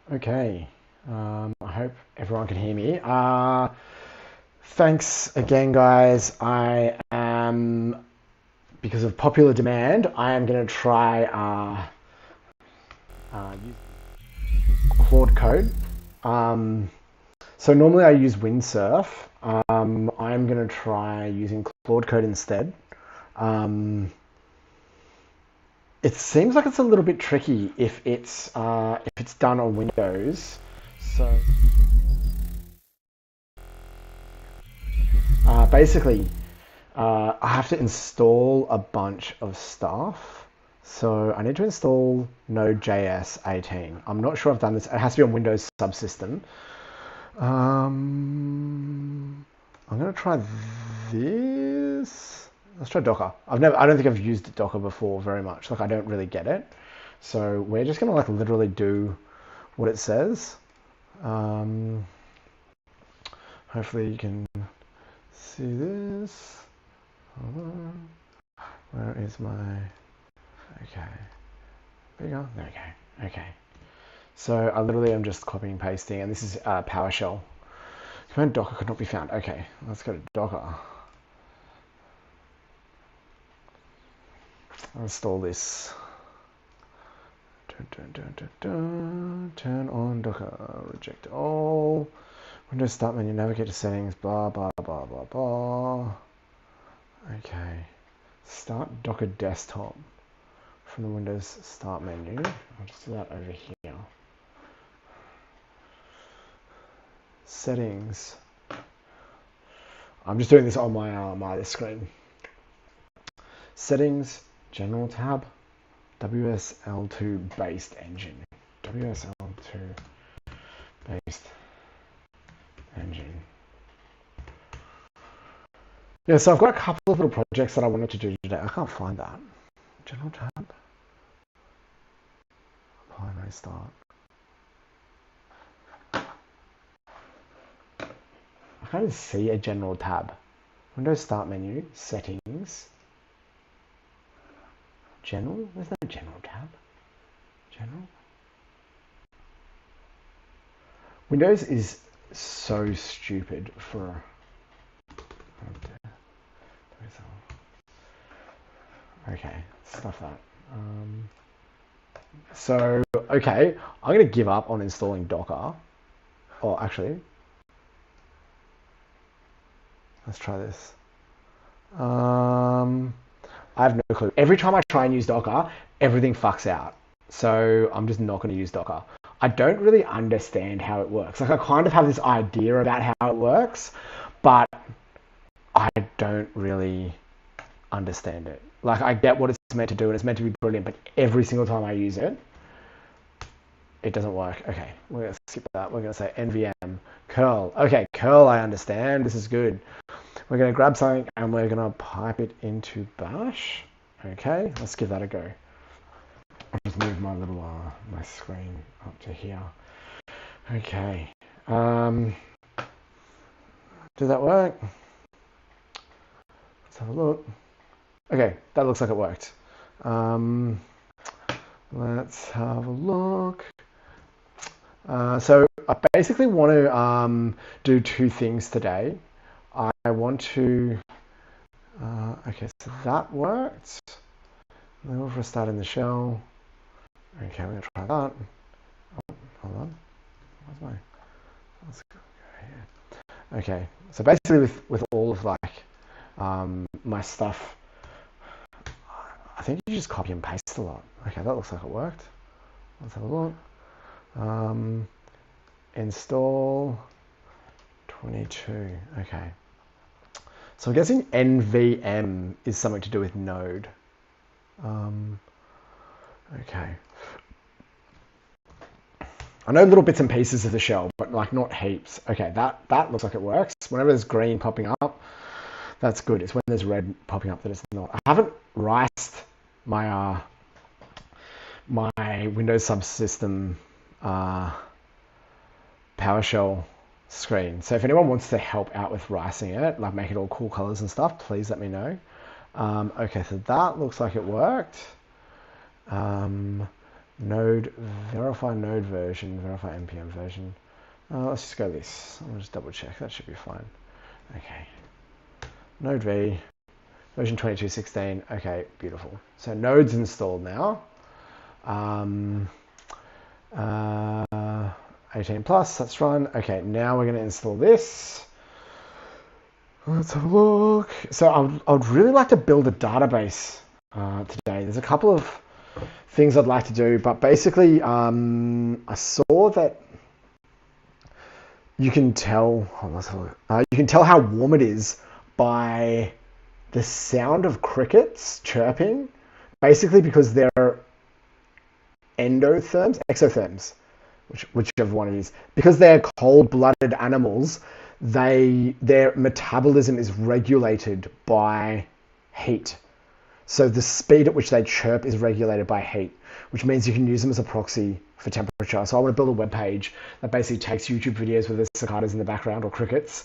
Okay, I hope everyone can hear me. Thanks again, guys. Because of popular demand, I am going to try use Claude Code. So normally I use Windsurf. I'm going to try using Claude Code instead. It seems like it's a little bit tricky if it's done on Windows. So basically, I have to install a bunch of stuff. So I need to install Node.js 18. I'm not sure I've done this. It has to be on Windows subsystem. I'm gonna try this. Let's try Docker. I don't think I've used Docker before very much. Like I don't really get it. So we're just gonna like literally do what it says. Hopefully you can see this. Hold on. Where is my? Okay. Bigger. There we go. Okay. So I literally am just copying and pasting, and this is PowerShell. Command Docker could not be found. Okay, let's go to Docker. I'll install this. Turn on Docker. Reject all. Windows Start menu. Navigate to settings. Blah blah blah blah blah. Okay. Start Docker Desktop from the Windows Start menu. I'll just do that over here. Settings. I'm just doing this on my my screen. Settings, General tab, WSL2 based engine. WSL2 based engine. Yeah, so I've got a couple of little projects that I wanted to do today. I can't find that. General tab. Apply and restart. I can't see a general tab. Windows Start menu, settings. General? There's no general tab. General? Windows is so stupid for... Okay, stuff that. So, okay, I'm going to give up on installing Docker. Oh, actually, let's try this. I have no clue. Every time I try and use Docker, everything fucks out. So I'm just not going to use Docker. I don't really understand how it works. Like I kind of have this idea about how it works, but I don't really understand it. Like I get what it's meant to do and it's meant to be brilliant, but every single time I use it, it doesn't work. Okay, we're going to skip that. We're going to say nvm curl. Okay, curl I understand. This is good. We're going to grab something and we're going to pipe it into bash. Okay, let's give that a go. I'll just move my little my screen up to here. Okay. Did that work? Let's have a look. Okay, that looks like it worked. Let's have a look. So I basically want to do two things today. I want to, okay, so that worked. Then we'll restart in the shell. Okay, we're going to try that. Oh, hold on. Where's my, let's go here. Okay, so basically with all of like my stuff, I think you just copy and paste a lot. Okay, that looks like it worked. Let's have a look. Install 22. Okay. So I'm guessing NVM is something to do with Node. Okay. I know little bits and pieces of the shell, but like not heaps. Okay, that looks like it works. Whenever there's green popping up, that's good. It's when there's red popping up that it's not. I haven't riced my my Windows subsystem PowerShell screen. So if anyone wants to help out with ricing it, like make it all cool colors and stuff, please let me know. Okay, so that looks like it worked. Node, verify node version, verify npm version. Let's just go this. I'll just double check. That should be fine. Okay. Node v, version 22.16. Okay, beautiful. So node's installed now. 18 plus, that's run. Okay, now we're going to install this. Let's have a look. So I'd really like to build a database today. There's a couple of things I'd like to do, but basically I saw that you can tell, you can tell how warm it is by the sound of crickets chirping, basically because they're exotherms, whichever one it is. Because they're cold-blooded animals, their metabolism is regulated by heat. So the speed at which they chirp is regulated by heat, which means you can use them as a proxy for temperature. So I want to build a web page that basically takes YouTube videos with the cicadas in the background or crickets.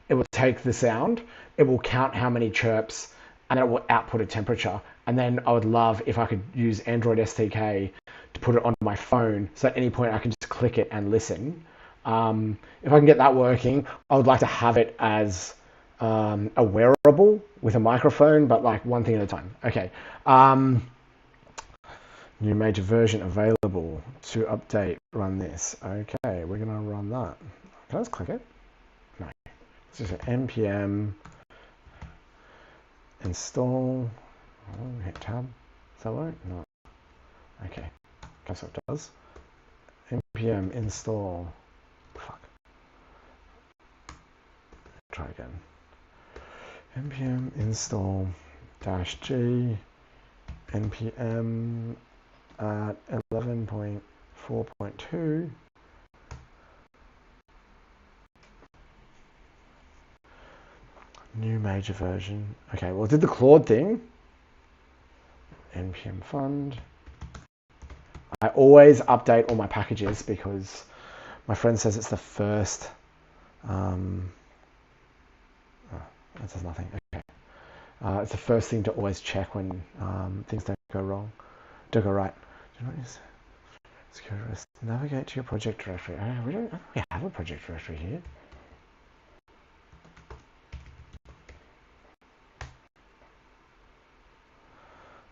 It will take the sound, it will count how many chirps, and then it will output a temperature. And then I would love if I could use Android SDK to put it on my phone, so at any point I can just click it and listen. If I can get that working, I would like to have it as a wearable with a microphone, but like one thing at a time. Okay. New major version available to update, run this. Okay, we're gonna run that. Can I just click it? No. It's just an npm install. Oh, hit tab. Does that work? No. Okay. Guess what it does. npm install. Fuck. Try again. npm install -g npm at 11.4.2. New major version. Okay, well, it did the Claude thing. npm fund. I always update all my packages because my friend says it's the first. That says nothing. Okay. It's the first thing to always check when things don't go wrong, don't go right. Do not use security risk. Navigate to your project directory. We don't have a project directory here.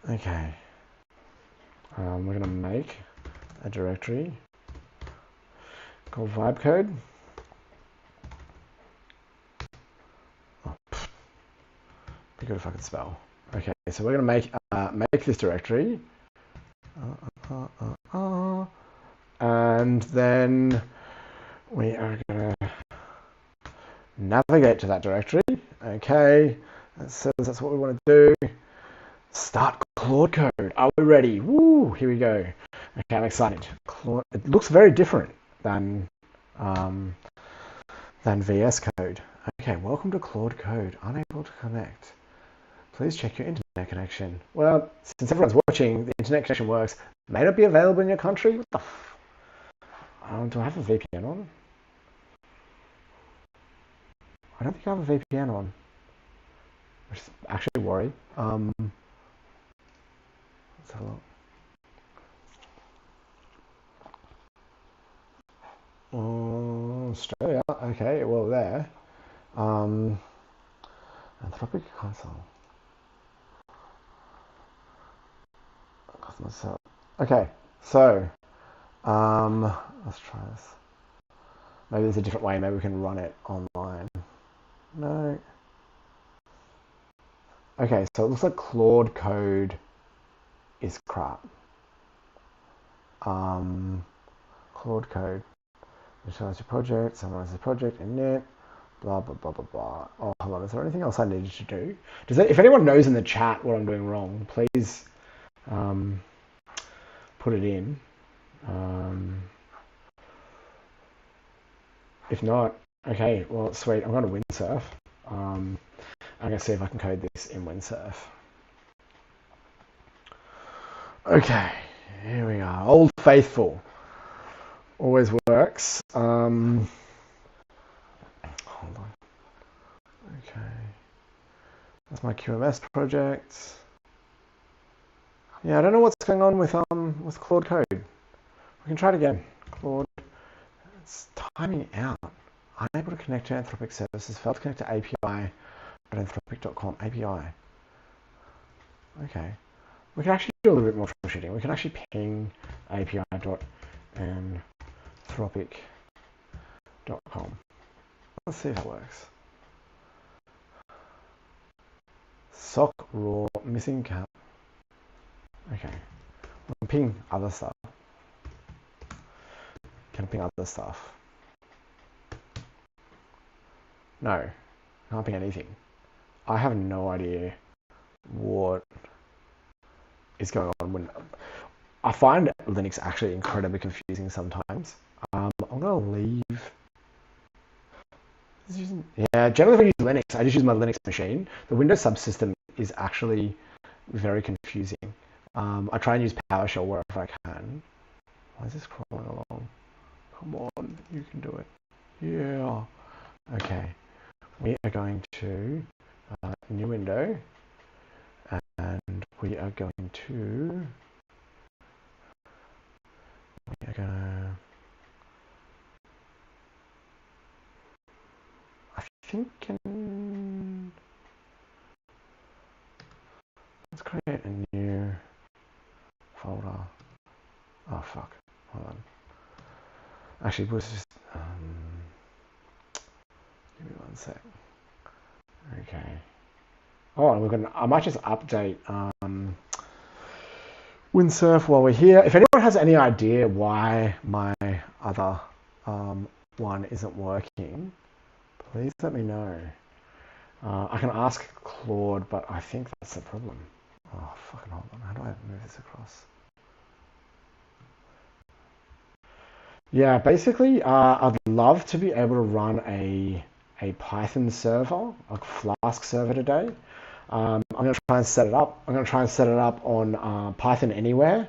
Okay. We're going to make a directory called vibe code. Oh, be good if I could spell. Okay, so we're going to make this directory. And then we are going to navigate to that directory. Okay, that says that's what we want to do. Start Claude Code. Are we ready? Woo! Here we go. Okay, I'm excited. It looks very different than VS Code. Okay, welcome to Claude Code. Unable to connect. Please check your internet connection. Well, since everyone's watching, the internet connection works. May not be available in your country. What the f? Do I have a VPN on? I don't think I have a VPN on. Which is actually a worry. Let's have a look. Australia. Okay, well there. Anthropic console. Okay, so let's try this. Maybe there's a different way. Maybe we can run it online. No. Okay, so it looks like Claude Code is crap. Claude Code. Initialize your project, summarize the project, init, blah, blah, blah, blah, blah. Oh, hold on. Is there anything else I needed to do? If anyone knows in the chat what I'm doing wrong, please put it in. If not, okay, well, sweet. I'm going to Windsurf. I'm going to see if I can code this in Windsurf. Okay, here we are. Old Faithful. Always works. Hold on. Okay. That's my QMS project. Yeah, I don't know what's going on with Claude Code. We can try it again. Claude, it's timing out. Unable to connect to Anthropic services. Failed to connect to API.anthropic.com. API. Okay. We can actually do a little bit more troubleshooting. We can actually ping API.anthropic.com. Let's see if that works. Sock raw missing cap. Okay. We'll ping other stuff. Can ping other stuff. No. Can't ping anything. I have no idea what is going on when I find Linux actually incredibly confusing sometimes. I'm gonna leave. Yeah, generally when I use Linux, I just use my Linux machine. The Windows subsystem is actually very confusing. I try and use PowerShell wherever I can. Why is this crawling along? Come on, you can do it. Yeah. Okay. We are going to new window, and we are going to I think let's create a new folder. Oh fuck, hold on. Actually, we'll just give me one sec. Okay. Oh, and we're gonna. I might just update Windsurf while we're here. If anyone has any idea why my other one isn't working, please let me know. I can ask Claude, but I think that's the problem. Oh, fucking hold on. How do I move this across? Yeah, basically, I'd love to be able to run a Python server, a Flask server today. I'm going to try and set it up. I'm going to try and set it up on Python Anywhere,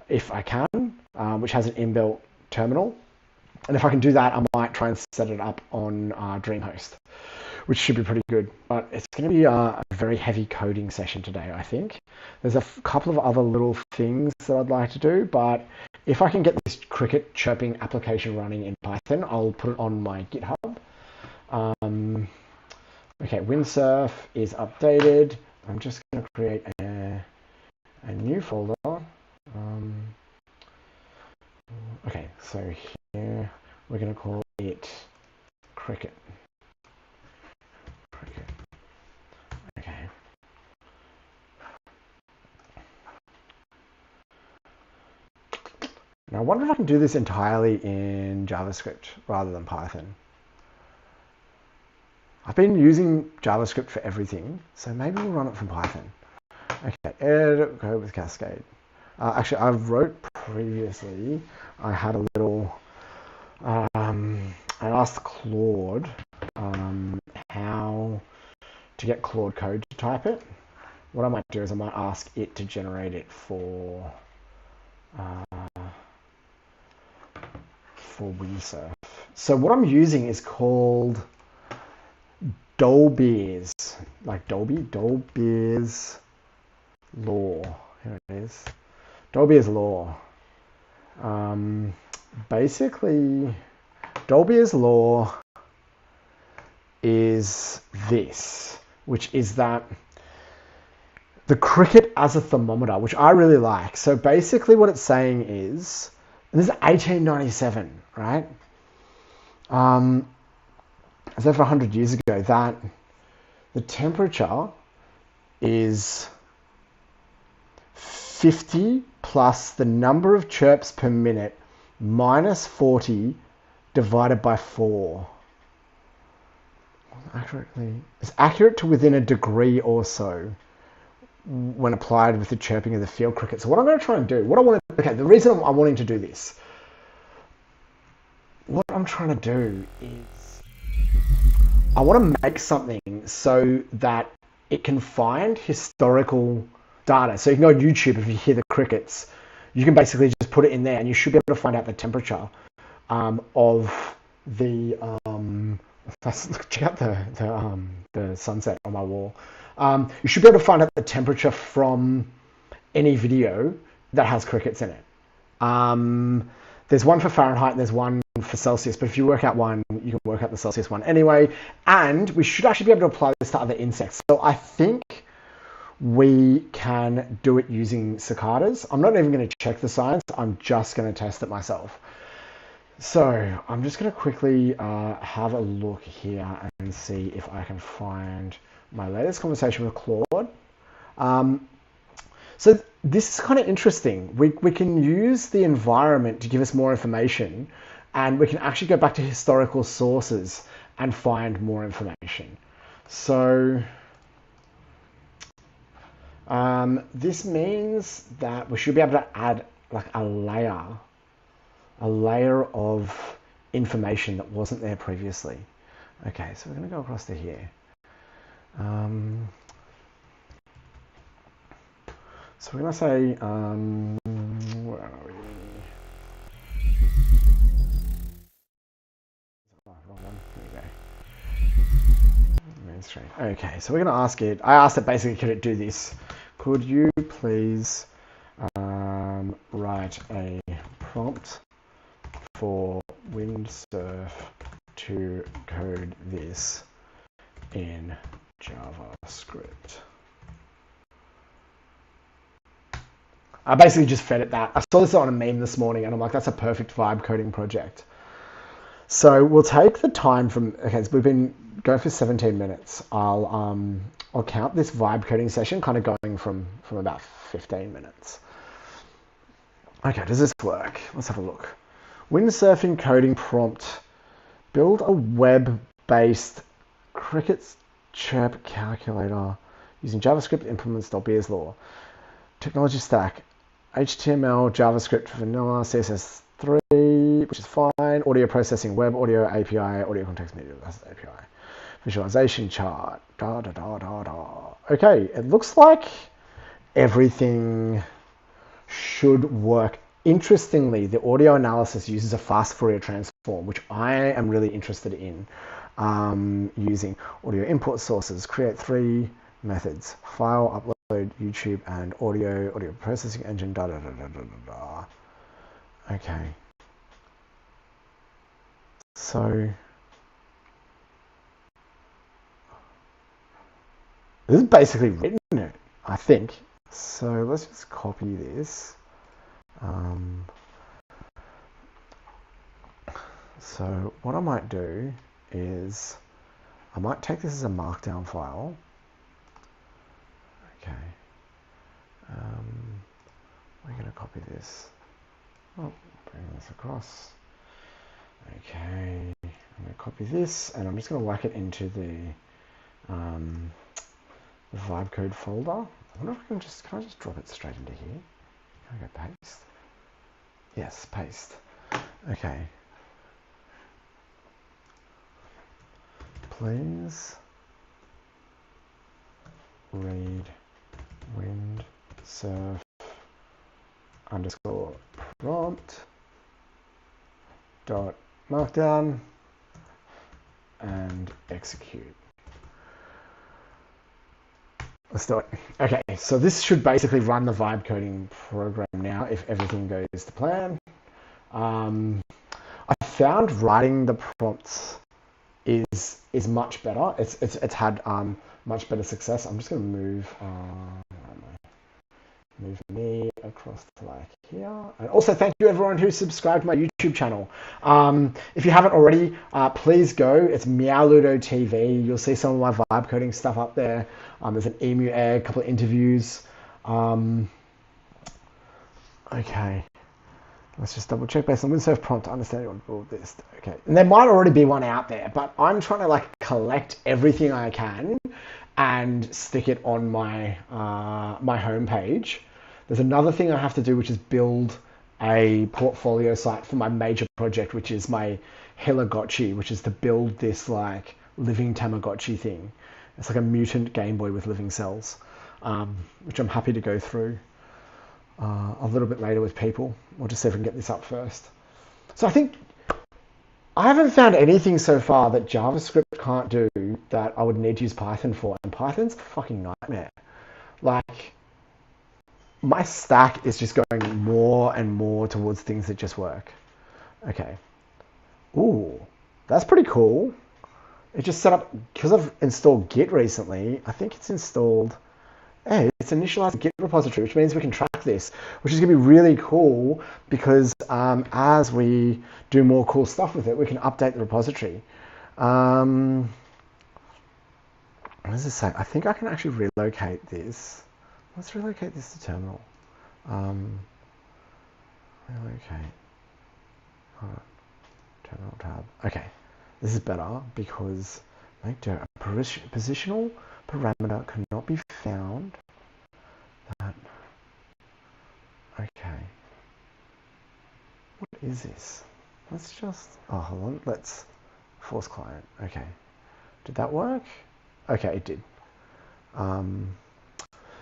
if I can, which has an inbuilt terminal. And if I can do that, I might try and set it up on DreamHost, which should be pretty good. But it's going to be a very heavy coding session today, I think. There's a couple of other little things that I'd like to do, but if I can get this cricket chirping application running in Python, I'll put it on my GitHub. Okay, Windsurf is updated. I'm just going to create a new folder. Okay, so here we're going to call it cricket. Okay. Now I wonder if I can do this entirely in JavaScript rather than Python. I've been using JavaScript for everything, so maybe we'll run it from Python. Okay, edit code with Cascade. Actually, I wrote previously, I had a little, I asked Claude how to get Claude Code to type it. What I might do is I might ask it to generate it for Windsurf. So what I'm using is called Dolbear's, like Dolbear's law. Here it is. Dolbear's law. Basically, Dolbear's law is this, which is that the cricket as a thermometer, which I really like. So basically what it's saying is, and this is 1897, right? It's over 100 years ago, that the temperature is 50 plus the number of chirps per minute minus 40 divided by 4. It's accurate to within a degree or so when applied with the chirping of the field cricket. So what I'm going to try and do, the reason I'm wanting to do this, what I'm trying to do is I want to make something so that it can find historical data. So you can go on YouTube if you hear the crickets. You can basically just put it in there and you should be able to find out the temperature of the... check out the sunset on my wall. You should be able to find out the temperature from any video that has crickets in it. There's one for Fahrenheit and there's one for Celsius, but if you work out one, you can work out the Celsius one anyway. And we should actually be able to apply this to other insects. So I think we can do it using cicadas. I'm not even going to check the science. I'm just going to test it myself. So I'm just going to quickly have a look here and see if I can find my latest conversation with Claude. So this is kind of interesting. We can use the environment to give us more information, and we can actually go back to historical sources and find more information. So this means that we should be able to add like a layer of information that wasn't there previously. Okay, so we're going to go across to here. So we're going to say, where are we? Oh, wrong one. Here we go. Mainstream. Okay, so we're going to ask it. I asked it basically, could it do this? Could you please write a prompt for Windsurf to code this in JavaScript? I basically just fed it that. I saw this on a meme this morning and I'm like, that's a perfect vibe coding project. So we'll take the time from, okay, so we've been going for 17 minutes. I'll count this vibe coding session kind of going from about 15 minutes. Okay, does this work? Let's have a look. Windsurfing coding prompt. Build a web-based crickets chirp calculator using JavaScript implements Dolbear's law. Technology stack. HTML, JavaScript, vanilla, CSS3, which is fine. Audio processing, web audio API, audio context media, that's the API. Visualization chart. Okay, it looks like everything should work. Interestingly, the audio analysis uses a fast Fourier transform, which I am really interested in using. Audio input sources, create 3 methods, file, upload, YouTube, and audio processing engine, Okay. So this is basically written it, I think. So let's just copy this. So what I might do is I might take this as a markdown file. Okay. We're going to copy this. Oh, bring this across. Okay. I'm going to copy this and I'm just going to whack it into the vibe code folder. I wonder if I can I just drop it straight into here? Can I go paste? Yes, paste. Okay. Please read Windsurf underscore prompt dot markdown and execute. Let's do it. Okay, so this should basically run the vibe coding program now if everything goes to plan. I found writing the prompts is much better. It's had much better success. I'm just going to move me across to like here. And also thank you everyone who subscribed to my YouTube channel. If you haven't already, please go. It's Meow-Ludo TV. You'll see some of my vibe coding stuff up there. There's an emu egg, a couple of interviews. Okay. Let's just double check based on Windsurf prompt to understand you want to build this. Okay. And there might already be one out there, but I'm trying to like collect everything I can and stick it on my my homepage. There's another thing I have to do, which is build a portfolio site for my major project, which is my Hilagotchi, which is to build this like living Tamagotchi thing. It's like a mutant Game Boy with living cells, which I'm happy to go through a little bit later with people. We'll just see if we can get this up first. So I think I haven't found anything so far that JavaScript can't do that I would need to use Python for, and Python's a fucking nightmare. Like, my stack is just going more and more towards things that just work. Okay. Ooh, that's pretty cool. It just set up, because I've installed Git recently, I think it's installed, hey, it's initialized a Git repository, which means we can track this, which is going to be really cool because as we do more cool stuff with it, we can update the repository. What does this say? I think I can actually relocate this. Let's relocate this to terminal. Relocate. Terminal tab. Okay, this is better because make a positional parameter cannot be found. That. Okay. What is this? Let's just. Oh, hold on. Let's force client. Okay. Did that work? Okay, it did.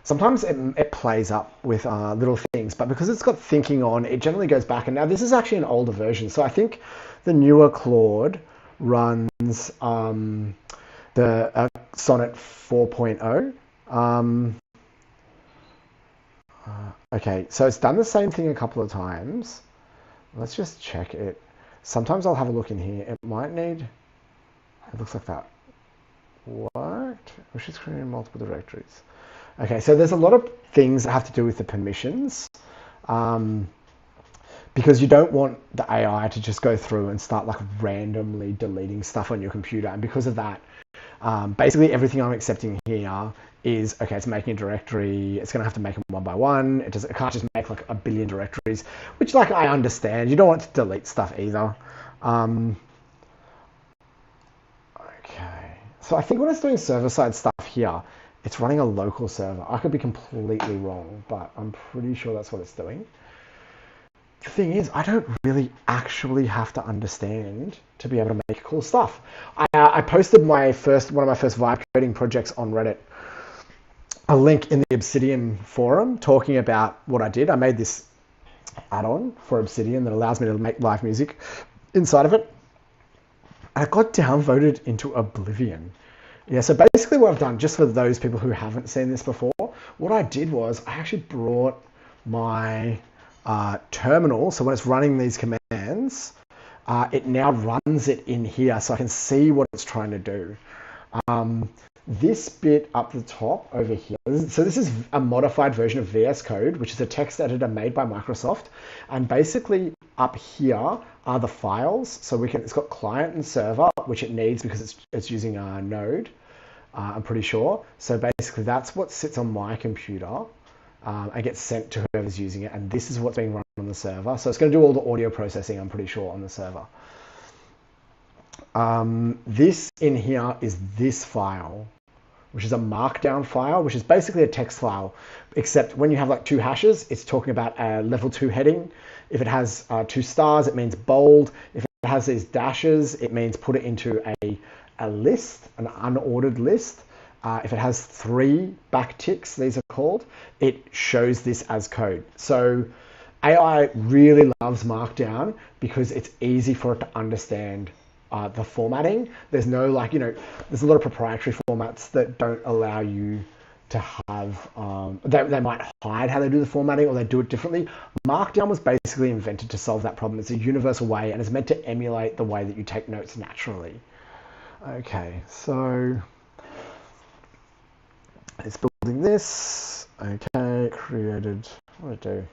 Sometimes it plays up with little things, but because it's got thinking on, it generally goes back. And now this is actually an older version, so I think the newer Claude runs the Sonnet 4.0. Okay, so it's done the same thing a couple of times. Let's just check it. Sometimes I'll have a look in here. It might need. It looks like that worked. We should create multiple directories. Okay, so there's a lot of things that have to do with the permissions because you don't want the AI to just go through and start like randomly deleting stuff on your computer. And because of that, basically everything I'm accepting here is, okay, it's making a directory. It's going to have to make them one by one. It can't just make like a billion directories, which like I understand. You don't want to delete stuff either. Okay, so I think when it's doing server-side stuff here, it's running a local server. I could be completely wrong, but I'm pretty sure that's what it's doing. The thing is, I don't really actually have to understand to be able to make cool stuff. I posted one of my first vibe coding projects on Reddit, a link in the Obsidian forum talking about what I did. I made this add-on for Obsidian that allows me to make live music inside of it. And it got downvoted into oblivion. Yeah, so basically what I've done, just for those people who haven't seen this before, what I did was I actually brought my terminal, so when it's running these commands, it now runs it in here so I can see what it's trying to do. This bit up the top over here, so this is a modified version of VS Code, which is a text editor made by Microsoft, and basically up here are the files. So it's got client and server, which it needs because it's using a Node, I'm pretty sure. So basically that's what sits on my computer and gets sent to whoever's using it, and this is what's being run on the server. So it's going to do all the audio processing, I'm pretty sure, on the server. This in here is this file, which is a markdown file, which is basically a text file, except when you have like two hashes, it's talking about a level 2 heading. If it has 2 stars, it means bold. If it has these dashes, it means put it into a list, an unordered list. If it has 3 backticks, these are called, it shows this as code. So AI really loves Markdown because it's easy for it to understand the formatting. There's no there's a lot of proprietary formats that don't allow you to have, they might hide how they do the formatting or they do it differently. Markdown was basically invented to solve that problem. It's a universal way and it's meant to emulate the way that you take notes naturally. Okay, so it's building this. Okay, created, what did it do?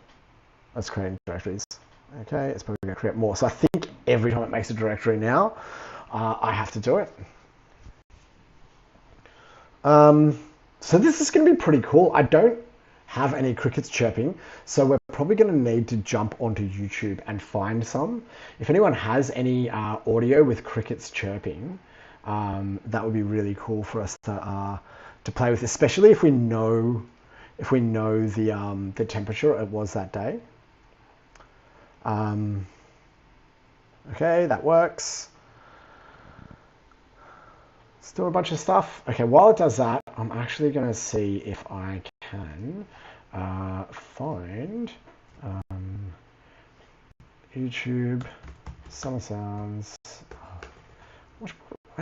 Let's create directories. Okay, it's probably going to create more. So I think every time it makes a directory now, I have to do it. So this is going to be pretty cool. I don't have any crickets chirping, so we're probably going to need to jump onto YouTube and find some. If anyone has any audio with crickets chirping, that would be really cool for us to play with, especially if we know the temperature it was that day. Okay, that works. Still a bunch of stuff. Okay, while it does that, I'm actually going to see if I can find YouTube summer sounds. Where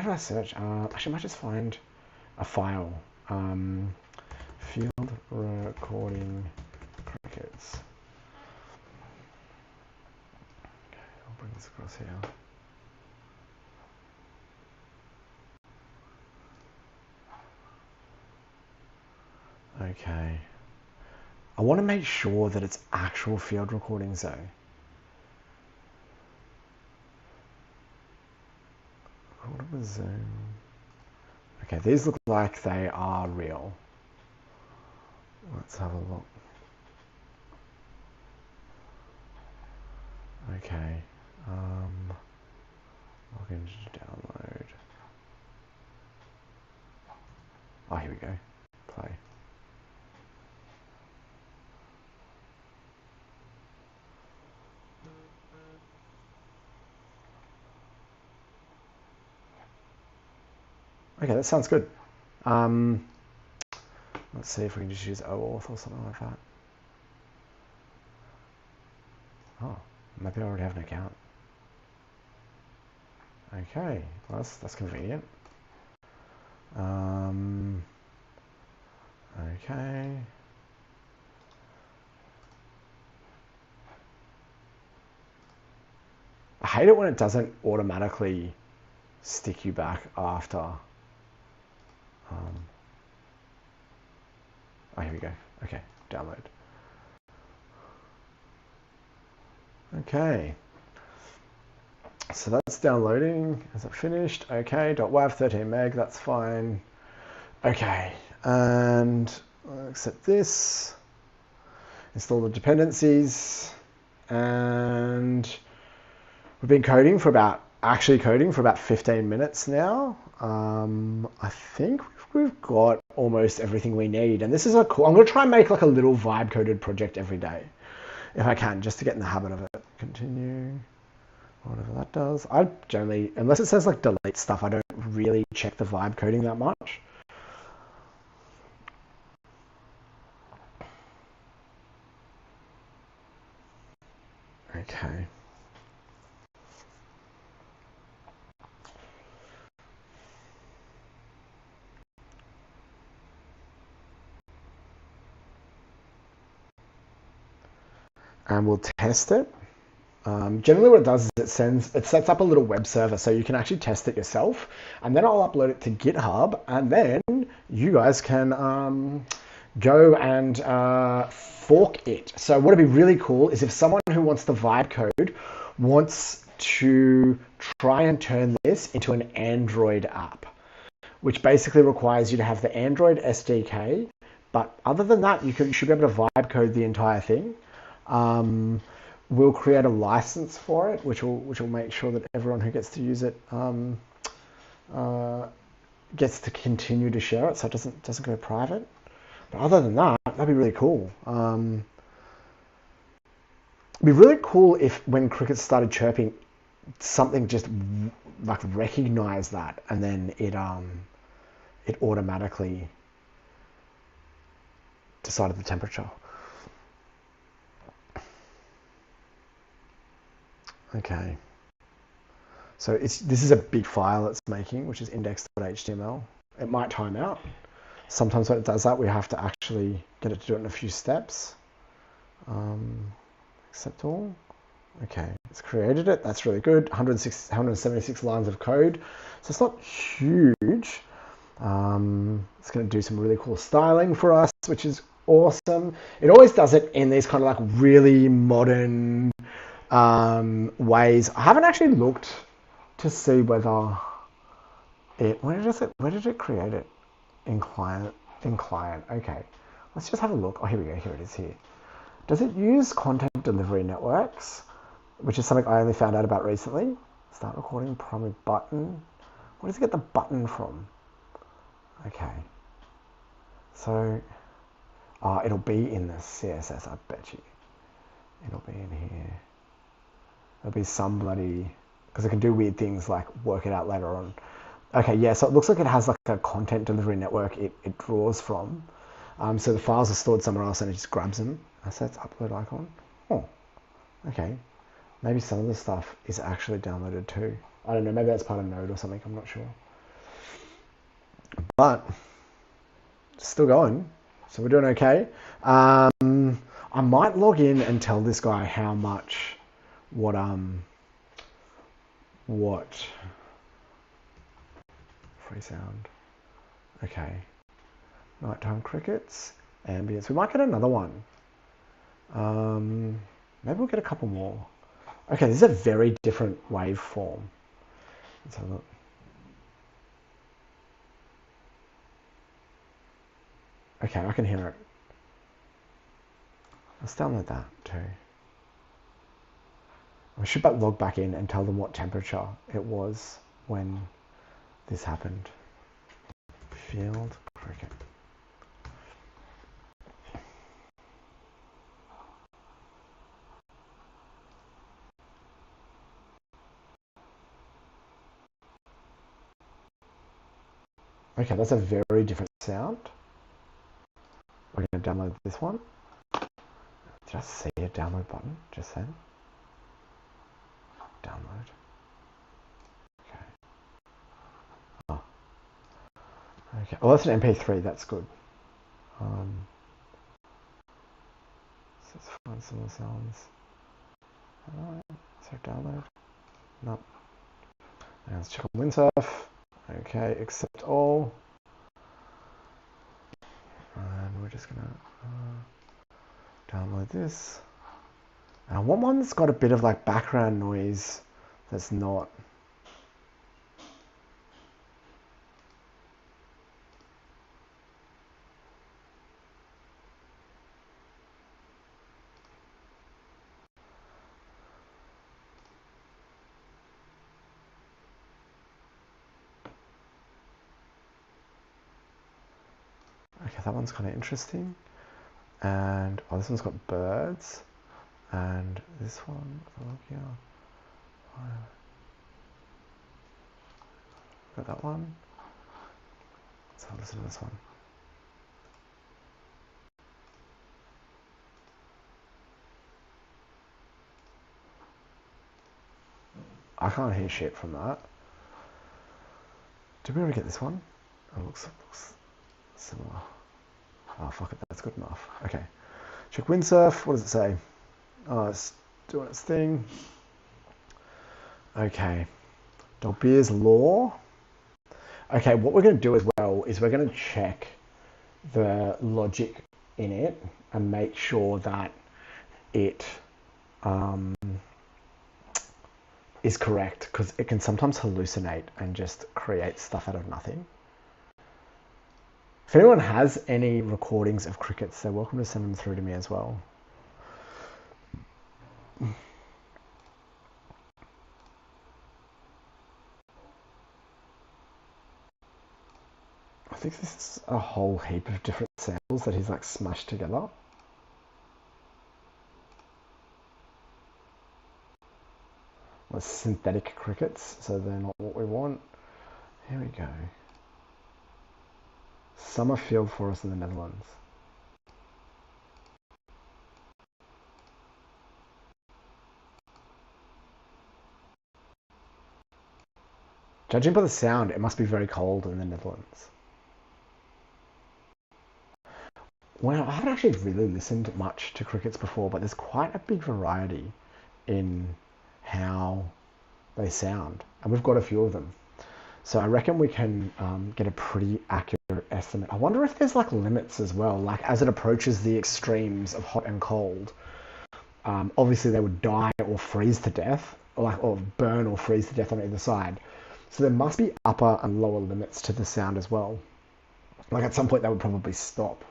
did I search? Actually, I might just find a file. Field recording notes. Okay, I'll bring this across here. Okay. I want to make sure that it's actual field recordings though. What was Zoom? Okay, these look like they are real. Let's have a look. Okay. Log into download. Oh, here we go. Play. Okay, that sounds good. Let's see if we can just use OAuth or something like that. Oh, maybe I already have an account. Okay, well, that's convenient. Okay. I hate it when it doesn't automatically stick you back after. Oh, here we go. Okay, download. Okay. So that's downloading. Is it finished? Okay, .wav 13 meg, that's fine. Okay, and I'll accept this. Install the dependencies. And we've been actually coding for about 15 minutes now. I think we've got almost everything we need. And this is I'm going to try and make like a little vibe coded project every day, if I can, just to get in the habit of it. Continue, whatever that does. I generally, unless it says like delete stuff, I don't really check the vibe coding that much. Okay. And we'll test it. Generally what it does is it sets up a little web server so you can actually test it yourself, and then I'll upload it to GitHub, and then you guys can go and fork it. So what would be really cool is if someone who wants the vibe code wants to try and turn this into an Android app, which basically requires you to have the Android SDK, but other than that, you should be able to vibe code the entire thing. We'll create a license for it, which will make sure that everyone who gets to use it gets to continue to share it, so it doesn't go private. But other than that, that'd be really cool. It'd be really cool if when crickets started chirping, something just like recognized that, and then it automatically decided the temperature. Okay, so this is a big file it's making, which is index.html. It might time out. Sometimes when it does that, we have to actually get it to do it in a few steps. Accept all. Okay, it's created it. That's really good. 176 lines of code. So it's not huge. It's going to do some really cool styling for us, which is awesome. It always does it in these kind of like really modern ways. I haven't actually looked to see whether where did it create it? In client. Okay, let's just have a look. Oh, here we go. Here it is here. Does it use content delivery networks, which is something I only found out about recently? Start recording, primary button. Where does it get the button from? Okay. So, it'll be in the CSS, I bet you. It'll be in here. It'll be some bloody, because it can do weird things like work it out later on. Okay, yeah, so it looks like it has like a content delivery network it draws from. So the files are stored somewhere else and it just grabs them. So that's upload icon. Oh, okay. Maybe some of the stuff is actually downloaded too. I don't know, maybe that's part of Node or something, I'm not sure. But, still going. So we're doing okay. I might log in and tell this guy how much, what free sound. Okay. Nighttime crickets, ambience. We might get another one. Maybe we'll get a couple more. Okay, this is a very different waveform. Let's have a look. Okay, I can hear it. Let's download that too. I should log back in and tell them what temperature it was when this happened. Field cricket. Okay, that's a very different sound. We're going to download this one. Did I see a download button just then? Download. Okay. Oh. Okay. Oh, that's an MP3. That's good. So let's find some more sounds. Alright. So download. No. Now let's check on Windsurf. Okay, accept all. And we're just gonna download this. And I want one that's got a bit of like background noise that's not. Okay, that one's kind of interesting. And oh, this one's got birds. And this one, look here. Got that one. Let's have a listen to this one. I can't hear shit from that. Did we already get this one? Oh, it looks similar. Oh, fuck it, that's good enough. Okay. Check Windsurf. What does it say? Oh, it's doing its thing. Okay. Dolbear's law. Okay, what we're going to do as well is we're going to check the logic in it and make sure that it is correct, because it can sometimes hallucinate and just create stuff out of nothing. If anyone has any recordings of crickets, they're welcome to send them through to me as well. I think this is a whole heap of different samples that he's like smashed together. Well, synthetic crickets, so they're not what we want. Here we go. Summer field forest in the Netherlands. Judging by the sound, it must be very cold in the Netherlands. Well, I haven't actually really listened much to crickets before, but there's quite a big variety in how they sound, and we've got a few of them. So I reckon we can get a pretty accurate estimate. I wonder if there's like limits as well, like as it approaches the extremes of hot and cold. Obviously they would die or freeze to death, or burn or freeze to death on either side. So there must be upper and lower limits to the sound as well. Like at some point they would probably stop.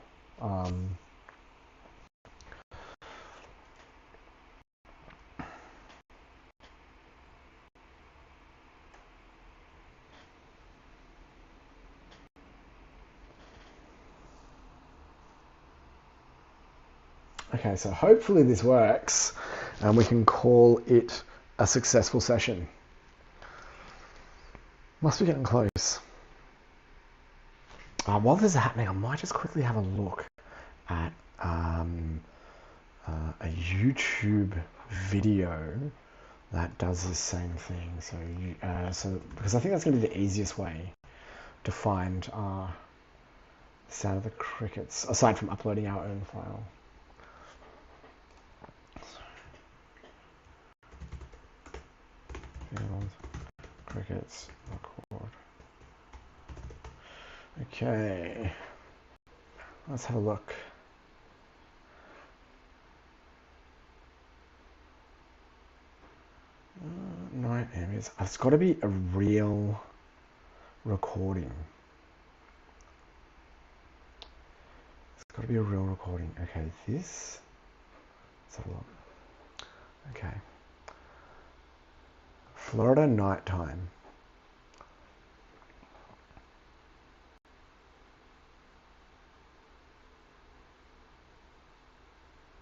Okay, so hopefully this works and we can call it a successful session. Must be getting close. While this is happening, I might just quickly have a look at a YouTube video that does the same thing. So because I think that's going to be the easiest way to find the sound of the crickets, aside from uploading our own file. field, crickets, record. Okay, let's have a look. Night areas. It's got to be a real recording. It's got to be a real recording. Okay, this. Let's have a look. Okay. Florida nighttime.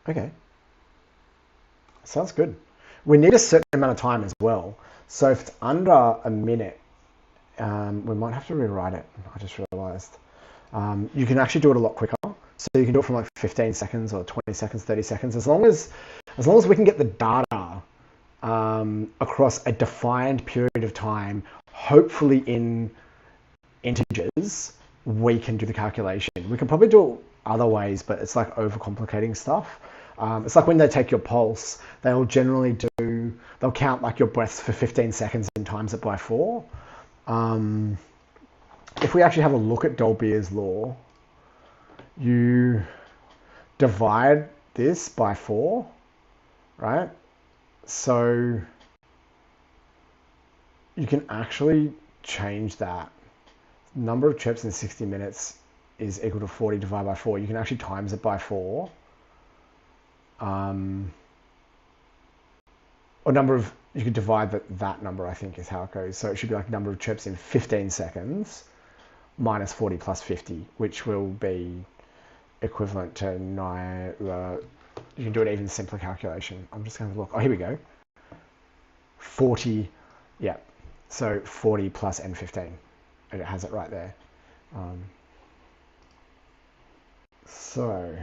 Okay. Sounds good. We need a certain amount of time as well. So if it's under a minute, we might have to rewrite it. I just realized. You can actually do it a lot quicker. So you can do it from like 15 seconds or 20 seconds, 30 seconds, as long as we can get the data across a defined period of time, hopefully in integers, we can do the calculation. We can probably do it other ways, but it's like overcomplicating stuff. It's like when they take your pulse, they'll count like your breaths for 15 seconds and times it by 4. If we actually have a look at Dolbear's law, you divide this by 4, right? So you can actually change that. Number of trips in 60 minutes is equal to 40 divided by 4. You can actually times it by 4. You could divide that number, I think is how it goes. So it should be like number of trips in 15 seconds minus 40 plus 50, which will be equivalent to 9. You can do an even simpler calculation. I'm just going to look. Oh, here we go. 40. Yeah. So 40 plus N15. And it has it right there. So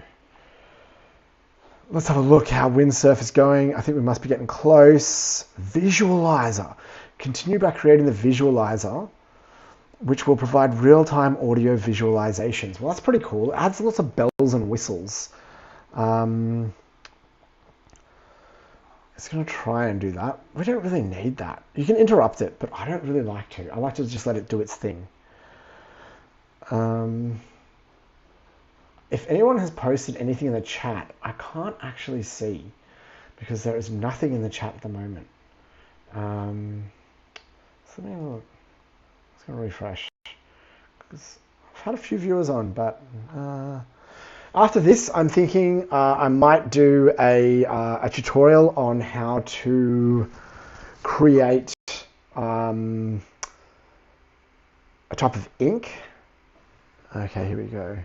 let's have a look how Windsurf is going. I think we must be getting close. Visualizer. Continue by creating the visualizer, which will provide real-time audio visualizations. Well, that's pretty cool. It adds lots of bells and whistles. It's going to try and do that. We don't really need that. You can interrupt it, but I don't really like to. I like to just let it do its thing. If anyone has posted anything in the chat, I can't actually see because there is nothing in the chat at the moment. So let me look. It's going to refresh because I've had a few viewers on, but after this, I'm thinking I might do a tutorial on how to create a type of ink. Okay, here we go.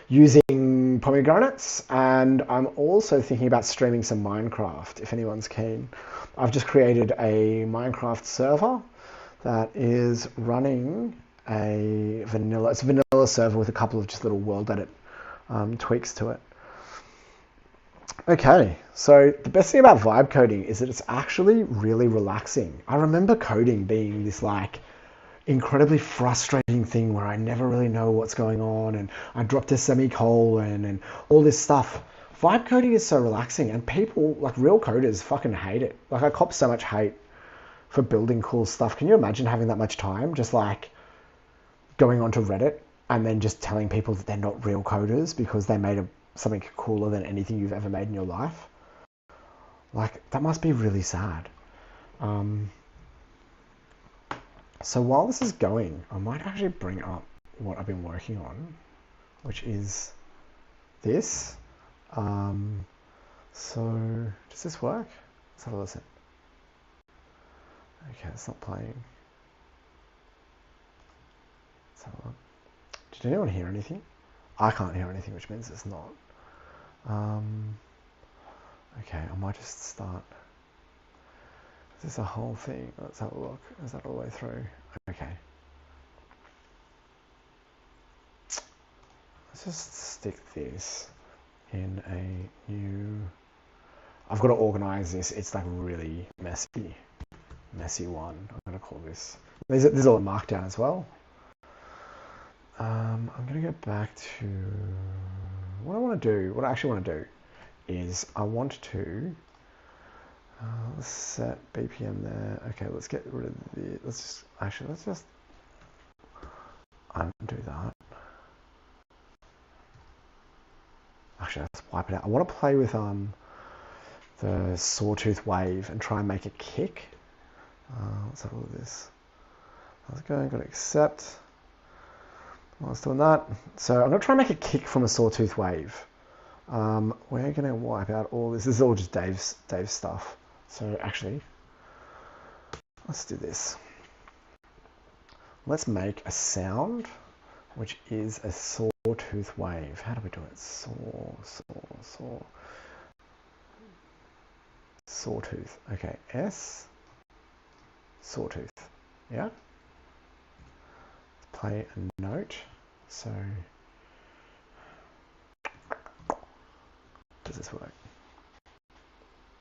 Using pomegranates, and I'm also thinking about streaming some Minecraft if anyone's keen. I've just created a Minecraft server that is running it's a vanilla server with a couple of just little world edit tweaks to it. Okay, so the best thing about vibe coding is that it's actually really relaxing. I remember coding being this like incredibly frustrating thing where I never really know what's going on and I dropped a semicolon and all this stuff. Vibe coding is so relaxing and people, like real coders, fucking hate it. Like I cop so much hate for building cool stuff. Can you imagine having that much time just like going onto Reddit and then just telling people that they're not real coders because they made something cooler than anything you've ever made in your life? Like that must be really sad. So while this is going, I might actually bring up what I've been working on, which is this. So does this work? Let's have a listen. Okay, it's not playing. Let's have a look. Did anyone hear anything? I can't hear anything, which means it's not. Okay, I might just start. Is this a whole thing? Let's have a look. Is that all the way through? Okay. Let's just stick this in a new... I've got to organize this. It's like really messy one. I'm going to call this... This is all markdown as well. I'm going to go back to... What I actually want to do is I want to... Let's set BPM there. Okay, let's get rid of the, let's just undo that. Actually, let's wipe it out. I want to play with the sawtooth wave and try and make it kick. Let's have a look at this. How's it going? Got to accept. While it's doing that. So I'm going to try and make a kick from a sawtooth wave. We're going to wipe out all this. This is all just Dave's stuff. So actually, let's do this. Let's make a sound, which is a sawtooth wave. How do we do it? Sawtooth. Okay, S, sawtooth. Yeah. Play a note. So does this work?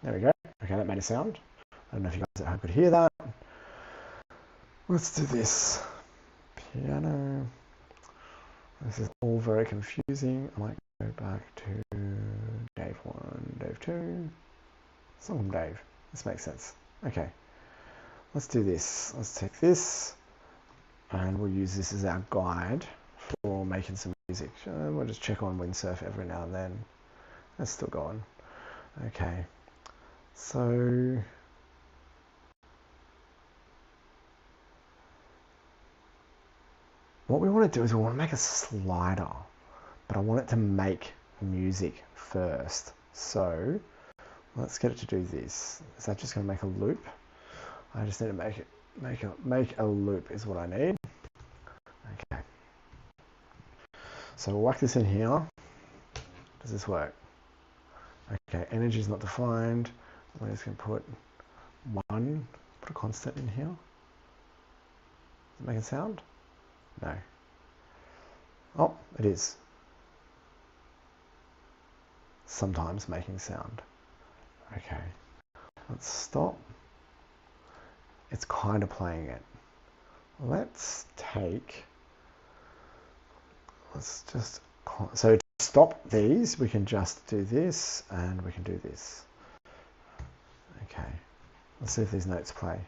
There we go. Okay, that made a sound. I don't know if you guys could hear that. Let's do this. Piano. This is all very confusing. I might go back to Dave 1, Dave 2. Song from Dave. This makes sense. Okay. Let's do this. Let's take this and we'll use this as our guide for making some music. We'll just check on Windsurf every now and then. That's still going. Okay. So what we want to do is we want to make a slider, but I want it to make music first. So let's get it to do this. Is that just going to make a loop? I just need to make a loop is what I need. Okay. So we'll whack this in here. Does this work? Okay, energy is not defined. We're just going to put put a constant in here. Does it make a sound? No. Oh, it is. Sometimes making sound. Okay. Let's stop. It's kind of playing it. Let's just, so to stop these, we can just do this and we can do this. Okay. Let's see if these notes play.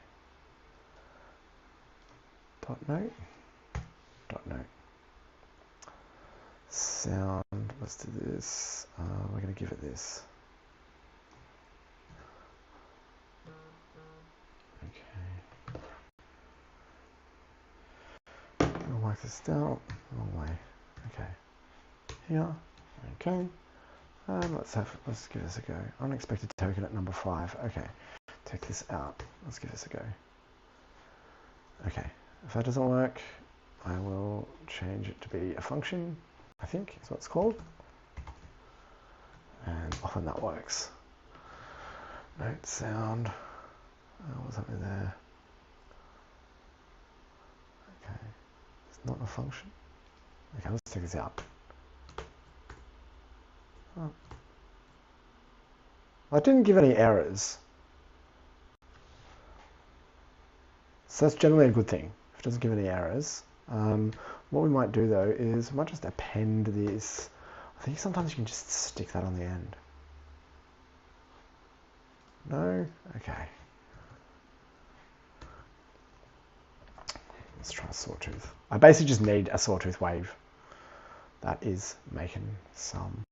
Dot note. Dot note. Sound. Let's do this. We're going to give it this. Okay. I'll work this down. Wrong way. Okay. Here. Okay. And let's give this a go. Unexpected token at number 5. Okay. Take this out. Let's give this a go. Okay. If that doesn't work, I will change it to be a function, I think is what it's called. And often that works. Note sound. What's happening there? Okay. It's not a function. Okay, let's take this out. Oh. I didn't give any errors. So that's generally a good thing. If it doesn't give any errors. What we might do though is we might just append this. I think sometimes you can just stick that on the end. No? Okay. Let's try a sawtooth. I basically just need a sawtooth wave that is making some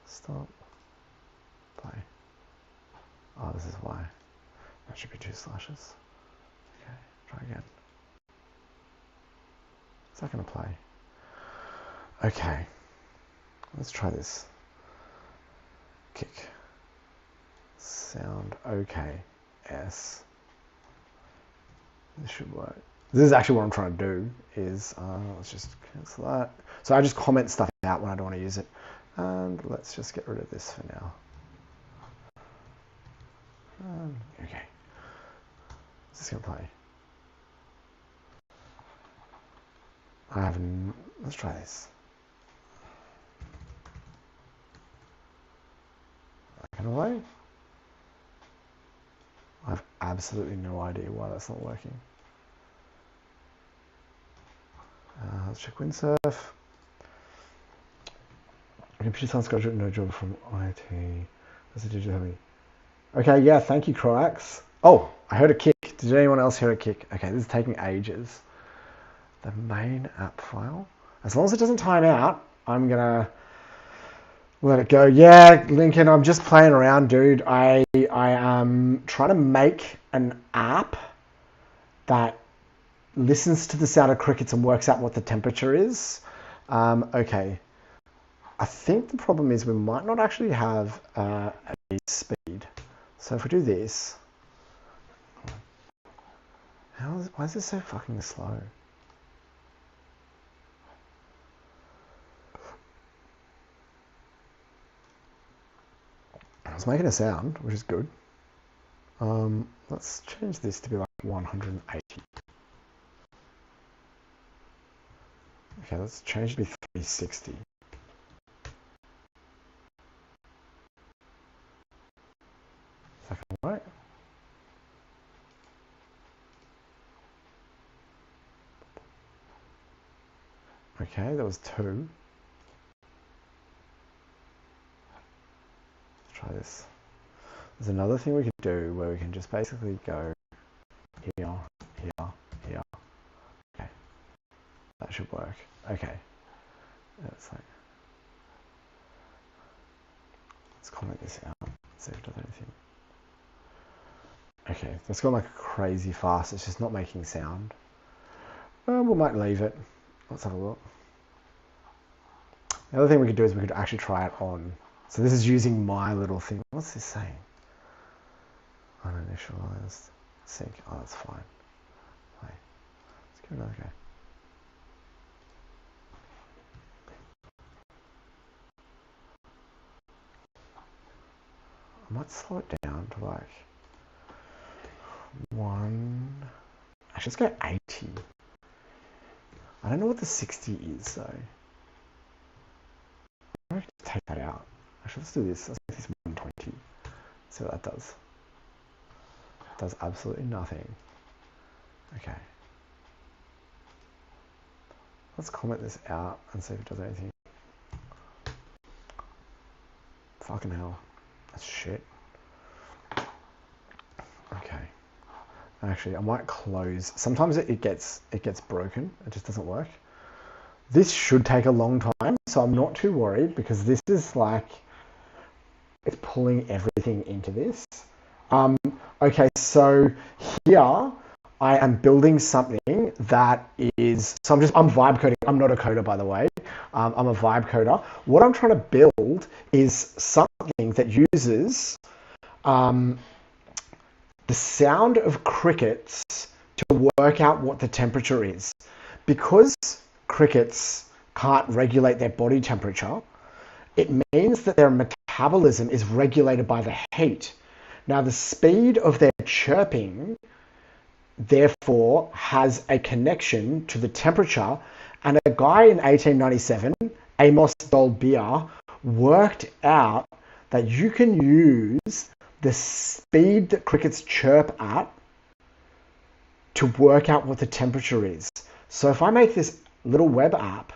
stop, play. Oh, this is why. That should be 2 slashes. Okay, try again. Is that going to play? Okay, let's try this. Kick. Sound okay. S. This should work. This is actually what I'm trying to do is, let's just cancel that. So I just comment stuff out when I don't want to use it. And let's just get rid of this for now. Okay. Is this going to play? Let's try this. Can I play? I have absolutely no idea why that's not working. Let's check Windsurf. Computer science graduate, no job from IT. That's a digital heavy. Okay, yeah, thank you, Croax. Oh, I heard a kick. Did anyone else hear a kick? Okay, this is taking ages. The main app file. As long as it doesn't time out, I'm gonna let it go. Yeah, Lincoln, I'm just playing around, dude. I am trying to make an app that listens to the sound of crickets and works out what the temperature is. Okay. I think the problem is we might not actually have a speed. So if we do this, why is this so fucking slow? It's making a sound, which is good. Let's change this to be like 180. Okay, let's change it to be 360. Is that gonna work? Okay, that was 2. Let's try this. There's another thing we can do where we can just basically go here, here, here. Okay, that should work. Okay, it's like, let's comment this out, see if it does anything. Okay, that's gone like crazy fast. It's just not making sound. We might leave it. Let's have a look. The other thing we could do is we could actually try it on. So this is using my little thing. What's this saying? Uninitialized sync. Oh, that's fine. Wait. Let's give it another go. I might slow it down to like 1. Actually, let's go 80. I don't know what the 60 is though. I'm going to take that out. Actually, let's do this. Let's make this 120. See what that does. It does absolutely nothing. Okay. Let's comment this out and see if it does anything. Fucking hell. That's shit. Okay. Actually, I might close. Sometimes it gets broken. It just doesn't work. This should take a long time, so I'm not too worried because this is like it's pulling everything into this. Okay, so here I am building something that is. So I'm vibe coding. I'm not a coder, by the way. I'm a vibe coder. What I'm trying to build is something that uses the sound of crickets to work out what the temperature is. Because crickets can't regulate their body temperature, it means that their metabolism is regulated by the heat. Now, the speed of their chirping, therefore, has a connection to the temperature. And a guy in 1897, Amos Dolbear, worked out that you can use the speed that crickets chirp at to work out what the temperature is. So if I make this little web app,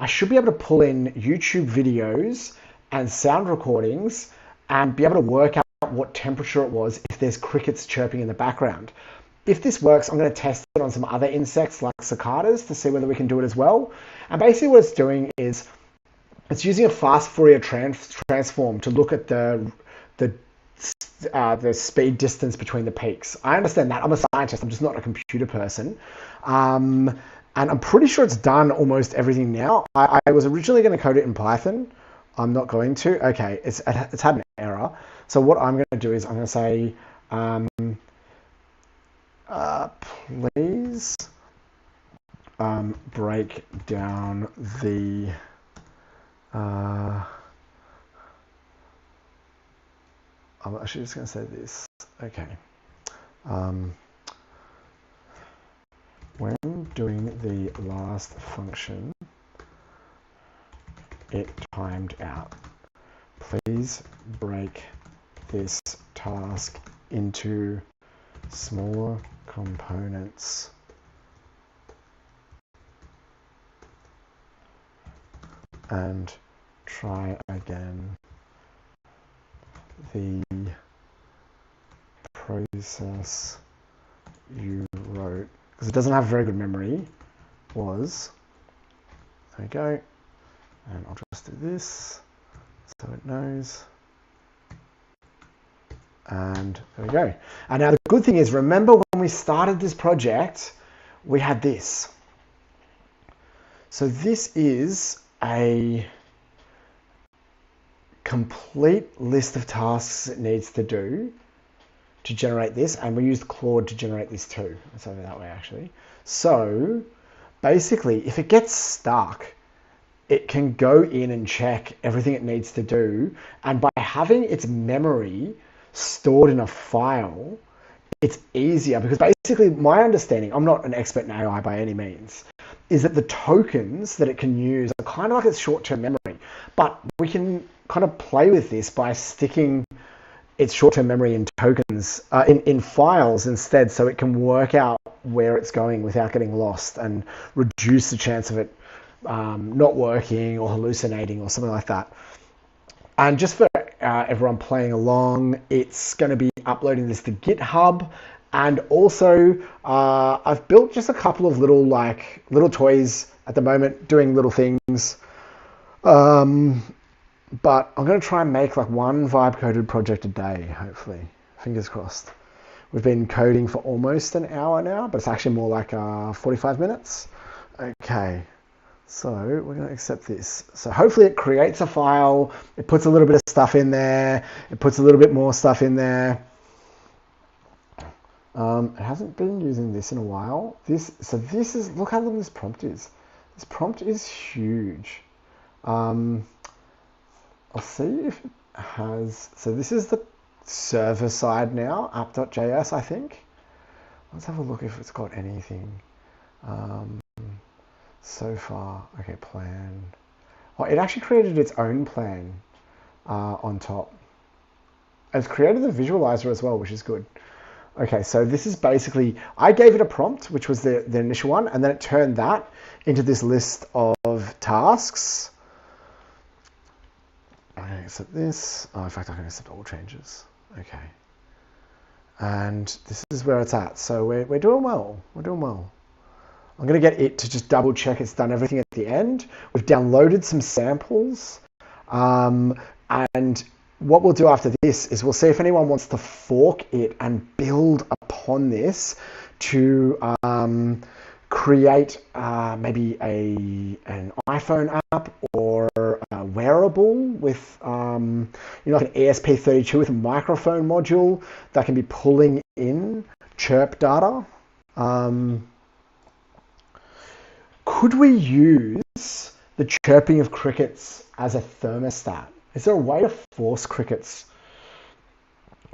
I should be able to pull in YouTube videos and sound recordings and be able to work out what temperature it was if there's crickets chirping in the background. If this works, I'm going to test it on some other insects like cicadas to see whether we can do it as well. And basically what it's doing is it's using a fast Fourier transform to look at the speed distance between the peaks. I understand that. I'm a scientist. I'm just not a computer person. And I'm pretty sure it's done almost everything now. I was originally going to code it in Python. I'm not going to. Okay, it's had an error. So what I'm going to do is I'm going to say, please break down the I'm actually just going to say this. Okay. When doing the last function, it timed out. Please break this task into smaller components and try again the process you wrote, because it doesn't have very good memory, was, there we go, and I'll just do this so it knows, and there we go. And now the good thing is, remember when we started this project, we had this. So this is a complete list of tasks it needs to do to generate this, and we used Claude to generate this too. It's over that way actually. So basically, if it gets stuck, it can go in and check everything it needs to do, and by having its memory stored in a file, it's easier, because basically my understanding, I'm not an expert in AI by any means, is that the tokens that it can use are kind of like its short-term memory, but we can kind of play with this by sticking its short-term memory in tokens, in files instead, so it can work out where it's going without getting lost and reduce the chance of it not working or hallucinating or something like that. And just for everyone playing along, it's going to be uploading this to GitHub, and also I've built just a couple of little toys at the moment, doing little things. But I'm going to try and make like one vibe coded project a day, hopefully. Fingers crossed. We've been coding for almost an hour now, but it's actually more like 45 minutes. Okay, so we're going to accept this. So hopefully it creates a file, it puts a little bit of stuff in there, it puts a little bit more stuff in there. It hasn't been using this in a while. So this is, look how long this prompt is. This prompt is huge. I'll see if it has, so this is the server side now, app.js, I think. Let's have a look if it's got anything so far. Okay, plan. Oh, it actually created its own plan on top. It's created the visualizer as well, which is good. Okay, so this is basically, I gave it a prompt, which was the initial one, and then it turned that into this list of tasks. I'm going to accept this. Oh, in fact, I can accept all changes. Okay. And this is where it's at. So we're doing well. We're doing well. I'm going to get it to just double check it's done everything at the end. We've downloaded some samples. And what we'll do after this is we'll see if anyone wants to fork it and build upon this to create maybe an iPhone app or a wearable with like an ESP32 with a microphone module that can be pulling in chirp data. Could we use the chirping of crickets as a thermostat? Is there a way to force crickets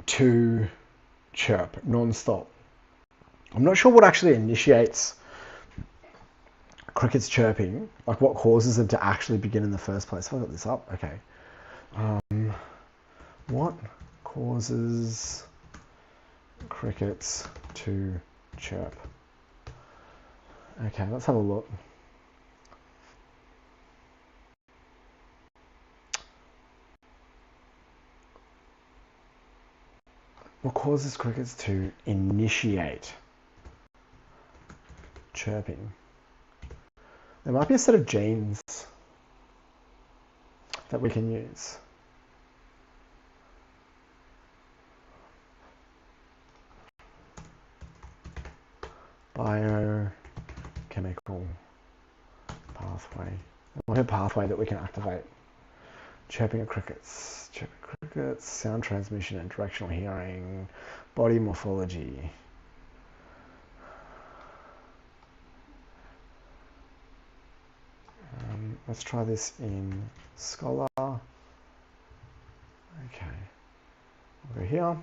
to chirp non-stop? I'm not sure what actually initiates crickets chirping, like what causes them to actually begin in the first place. Have I got this up? Okay. What causes crickets to chirp? Okay, let's have a look. What causes crickets to initiate chirping? There might be a set of genes that we can use. Biochemical pathway. What a pathway that we can activate. Chirping of crickets. Chirping crickets, sound transmission and directional hearing, body morphology. Let's try this in Scholar. Okay, we'll go here.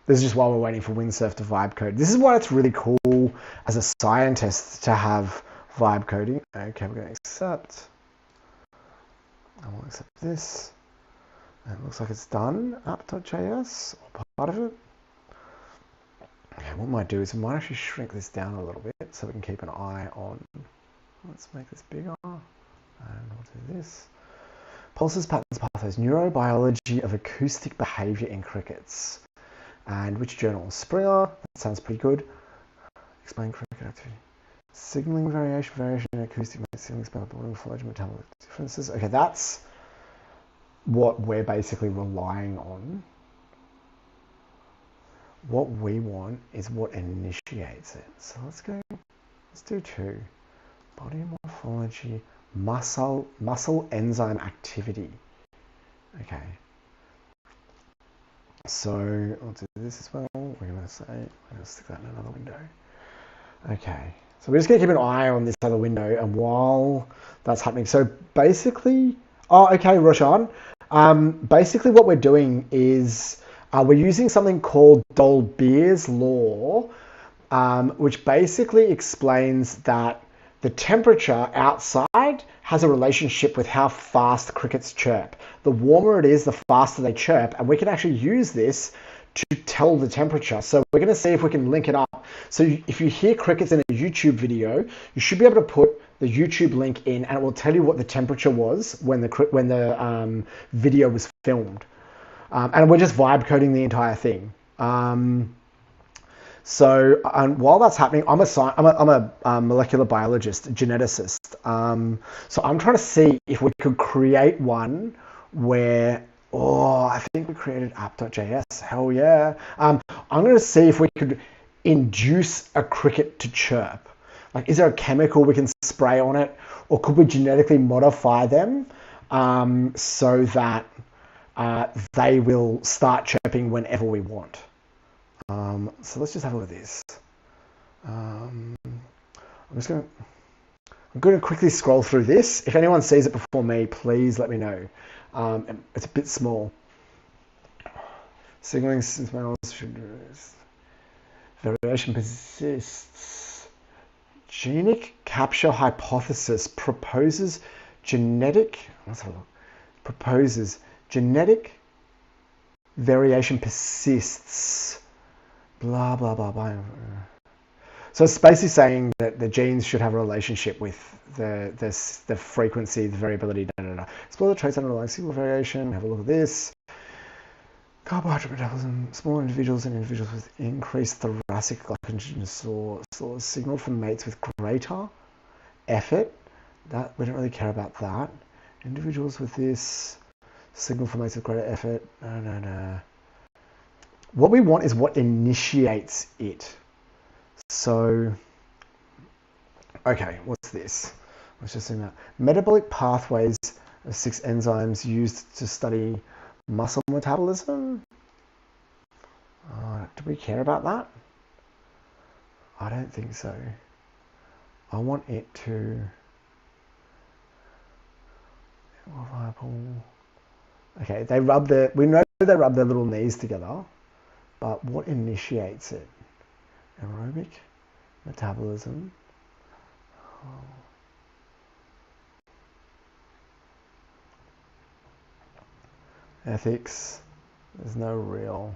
This is just while we're waiting for Windsurf to vibe code. This is why it's really cool as a scientist to have vibe coding. Okay, we're going to accept. I will accept this. And it looks like it's done. App.js, or part of it. Okay, what we might do is we might actually shrink this down a little bit so we can keep an eye on. Let's make this bigger. And we'll do this. Pulses, patterns, pathways, neurobiology of acoustic behavior in crickets. And which journal? Springer. That sounds pretty good. Explain cricket activity. Signaling variation in acoustic signaling spell, morphology, metabolic differences. Okay, that's what we're basically relying on. What we want is what initiates it. So let's do 2. Body morphology, muscle enzyme activity. Okay. So I'll do this as well. We're going to stick that in another window. Okay. So we're just going to keep an eye on this other window, and while that's happening, so basically, okay, Roshan. Basically what we're doing is we're using something called Dolbear's law, which basically explains that the temperature outside has a relationship with how fast crickets chirp. The warmer it is, the faster they chirp, and we can actually use this to tell the temperature. So we're going to see if we can link it up. So if you hear crickets in a YouTube video, you should be able to put the YouTube link in, and it will tell you what the temperature was when the video was filmed. And we're just vibe coding the entire thing. So while that's happening, I'm a molecular biologist, geneticist. So I'm trying to see if we could create one where, I think we created app.js. Hell yeah. I'm going to see if we could induce a cricket to chirp. Like, is there a chemical we can spray on it, or could we genetically modify them so that they will start chirping whenever we want? So let's just have a look at this. I'm going to quickly scroll through this. If anyone sees it before me, please let me know. It's a bit small. Signaling smells should variation persists. Genic capture hypothesis proposes genetic variation persists. Blah blah blah blah. So it's basically saying that the genes should have a relationship with the frequency, the variability, Explore the traits underlying signal variation. Have a look at this. Carbohydrate metabolism. Small individuals and individuals with increased thoracic glycogen stores signal from mates with greater effort. That we don't really care about that. Individuals with this signal from mates with greater effort. No. What we want is what initiates it. So, okay, what's this? Let's just see that. Metabolic pathways of 6 enzymes used to study muscle metabolism. Do we care about that? I don't think so. I want it to... Okay, we know they rub their little knees together, but what initiates it? Aerobic metabolism. Ethics. There's no real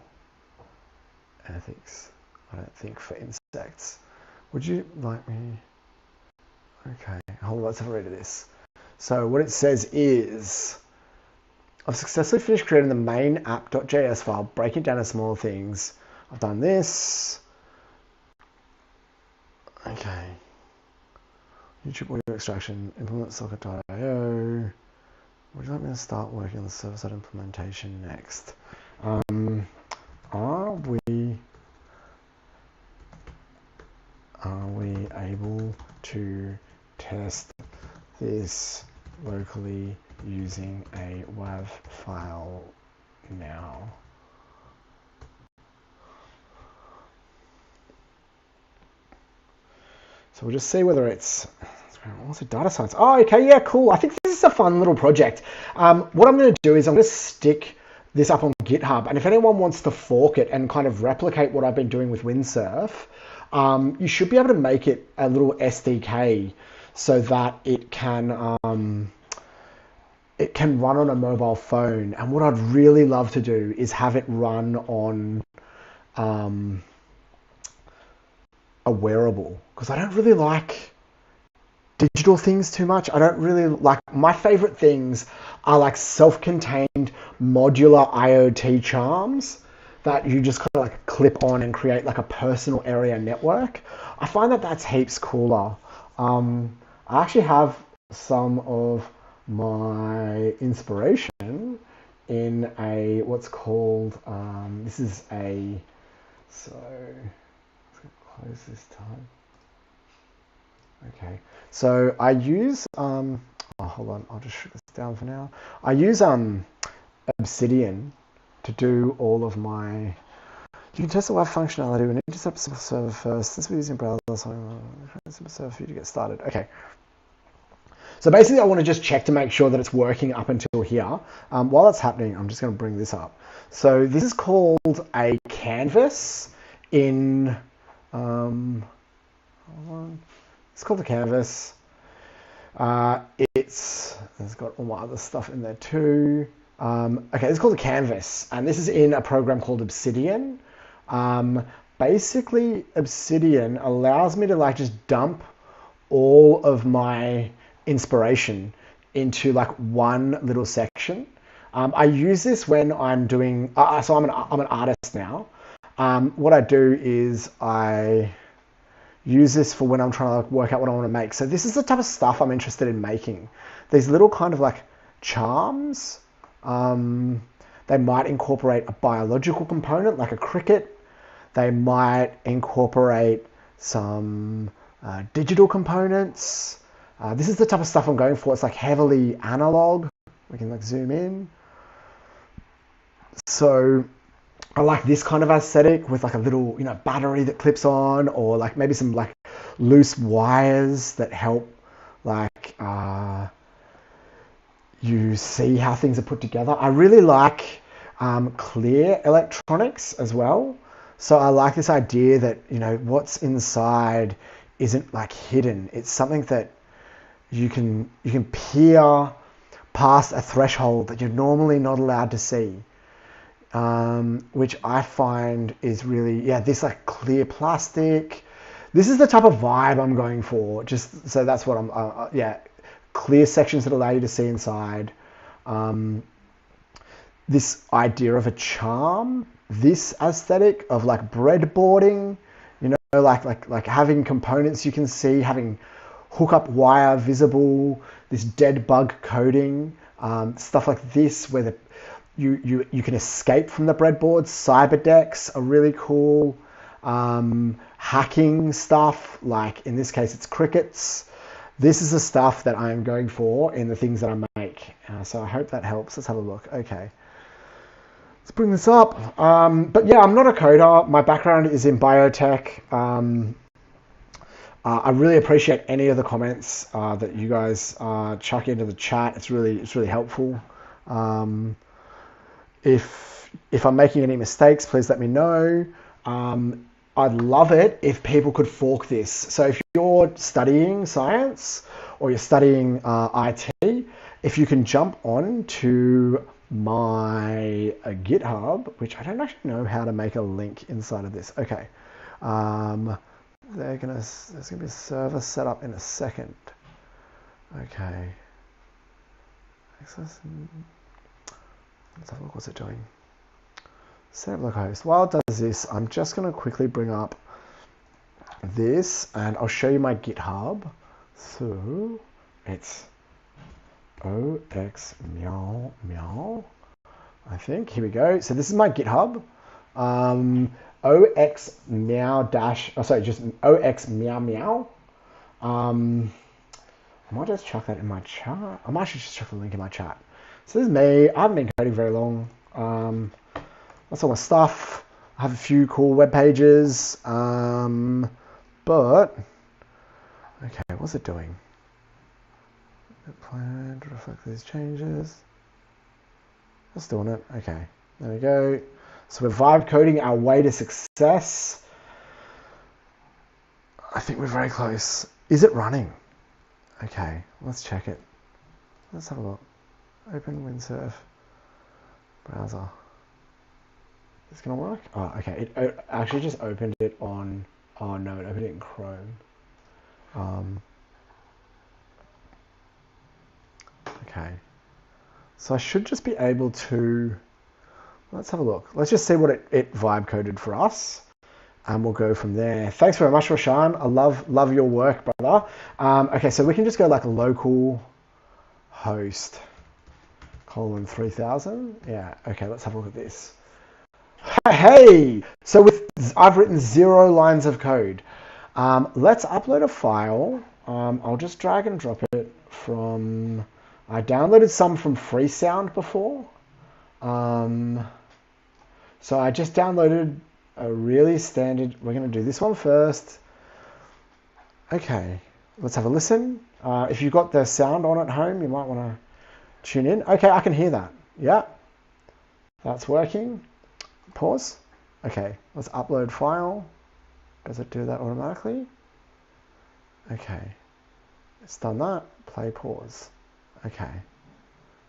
ethics, I don't think, for insects. Would you like me? Okay, hold on, let's have a read of this. So what it says is, I've successfully finished creating the main app.js file, break it down to smaller things. I've done this. Okay. YouTube audio extraction, implement socket.io. Would you like me to start working on the server-side implementation next? Are we able to test this locally using a WAV file now? So we'll just see whether it's data science. Oh, okay, yeah, cool. I think this is a fun little project. What I'm going to do is I'm going to stick this up on GitHub, and if anyone wants to fork it and kind of replicate what I've been doing with Windsurf, you should be able to make it a little SDK so that it can run on a mobile phone. And what I'd really love to do is have it run on a wearable, because I don't really like digital things too much. I don't really like, my favorite things are like self-contained modular IoT charms that you just kind of like clip on and create like a personal area network. I find that that's heaps cooler. I actually have some of my inspiration in a what's called this is a so let's close this time. Okay, so I use oh hold on, I'll just shut this down for now. I use Obsidian to do all of my. You can test the web functionality. We need to set up a server first. Since we're using browser, so a server for you to get started. Okay. So basically, I want to just check to make sure that it's working up until here. While that's happening, I'm just going to bring this up. So this is called a canvas in. Hold on. It's called a canvas. It's got all my other stuff in there too. Okay, it's called a canvas, and this is in a program called Obsidian. Basically, Obsidian allows me to like just dump all of my inspiration into like one little section. I use this when I'm doing. So I'm an artist now. What I do is I use this for when I'm trying to like work out what I want to make. So this is the type of stuff I'm interested in making. These little kind of like charms. They might incorporate a biological component like a cricket. They might incorporate some digital components. This is the type of stuff I'm going for. It's like heavily analog. We can like zoom in. So I like this kind of aesthetic with like a little, battery that clips on, or like maybe some like loose wires that help like you see how things are put together. I really like clear electronics as well. So I like this idea that, what's inside isn't like hidden. It's something that you can peer past a threshold that you're normally not allowed to see. Which I find is really, this like clear plastic. This is the type of vibe I'm going for. Just so that's what I'm, clear sections that allow you to see inside. This idea of a charm, this aesthetic of like breadboarding, like having components you can see, having hookup wire visible, this dead bug coding, stuff like this where you can escape from the breadboards. Cyber decks are really cool. Hacking stuff, like in this case it's crickets. This is the stuff that I am going for in the things that I make. So I hope that helps. Let's have a look. Okay. Let's bring this up. But yeah, I'm not a coder. My background is in biotech. I really appreciate any of the comments that you guys chuck into the chat. It's really helpful. If I'm making any mistakes, please let me know. I'd love it if people could fork this. So if you're studying science or you're studying IT, if you can jump on to my GitHub, which I don't actually know how to make a link inside of this. Okay. There's gonna be a server set up in a second. Okay. Access. Let's have a look. What's it doing? Set up localhost. While it does this, I'm just going to quickly bring up this, and I'll show you my GitHub. So it's ox meow meow. I think here we go. So this is my GitHub. Ox meow dash. Oh, sorry, just ox meow meow. I might just chuck that in my chat. I might actually just chuck the link in my chat. So this is me. I haven't been coding very long. That's all my stuff. I have a few cool web pages. But okay, what's it doing? Plan to reflect these changes. It's doing it. Okay, there we go. So we're vibe coding our way to success. I think we're very close. Is it running? Okay, let's check it. Let's have a look. Open Windsurf browser. Is it gonna work? Oh, okay. It actually just opened it on. Oh no, it opened it in Chrome. Okay. So I should just be able to, let's have a look. Let's just see what it vibe coded for us. And we'll go from there. Thanks very much, Roshan. I love your work, brother. Okay, so we can just go like local host colon 3000. Yeah, okay, let's have a look at this. Hey, so I've written 0 lines of code. Let's upload a file. I'll just drag and drop it from, I downloaded some from Freesound before. So I just downloaded a really standard, we're going to do this one first. Okay, let's have a listen. If you've got the sound on at home, you might want to tune in. Okay, I can hear that. Yeah, that's working. Pause. Okay, let's upload file. Does it do that automatically? Okay, it's done that. Play, pause. Okay,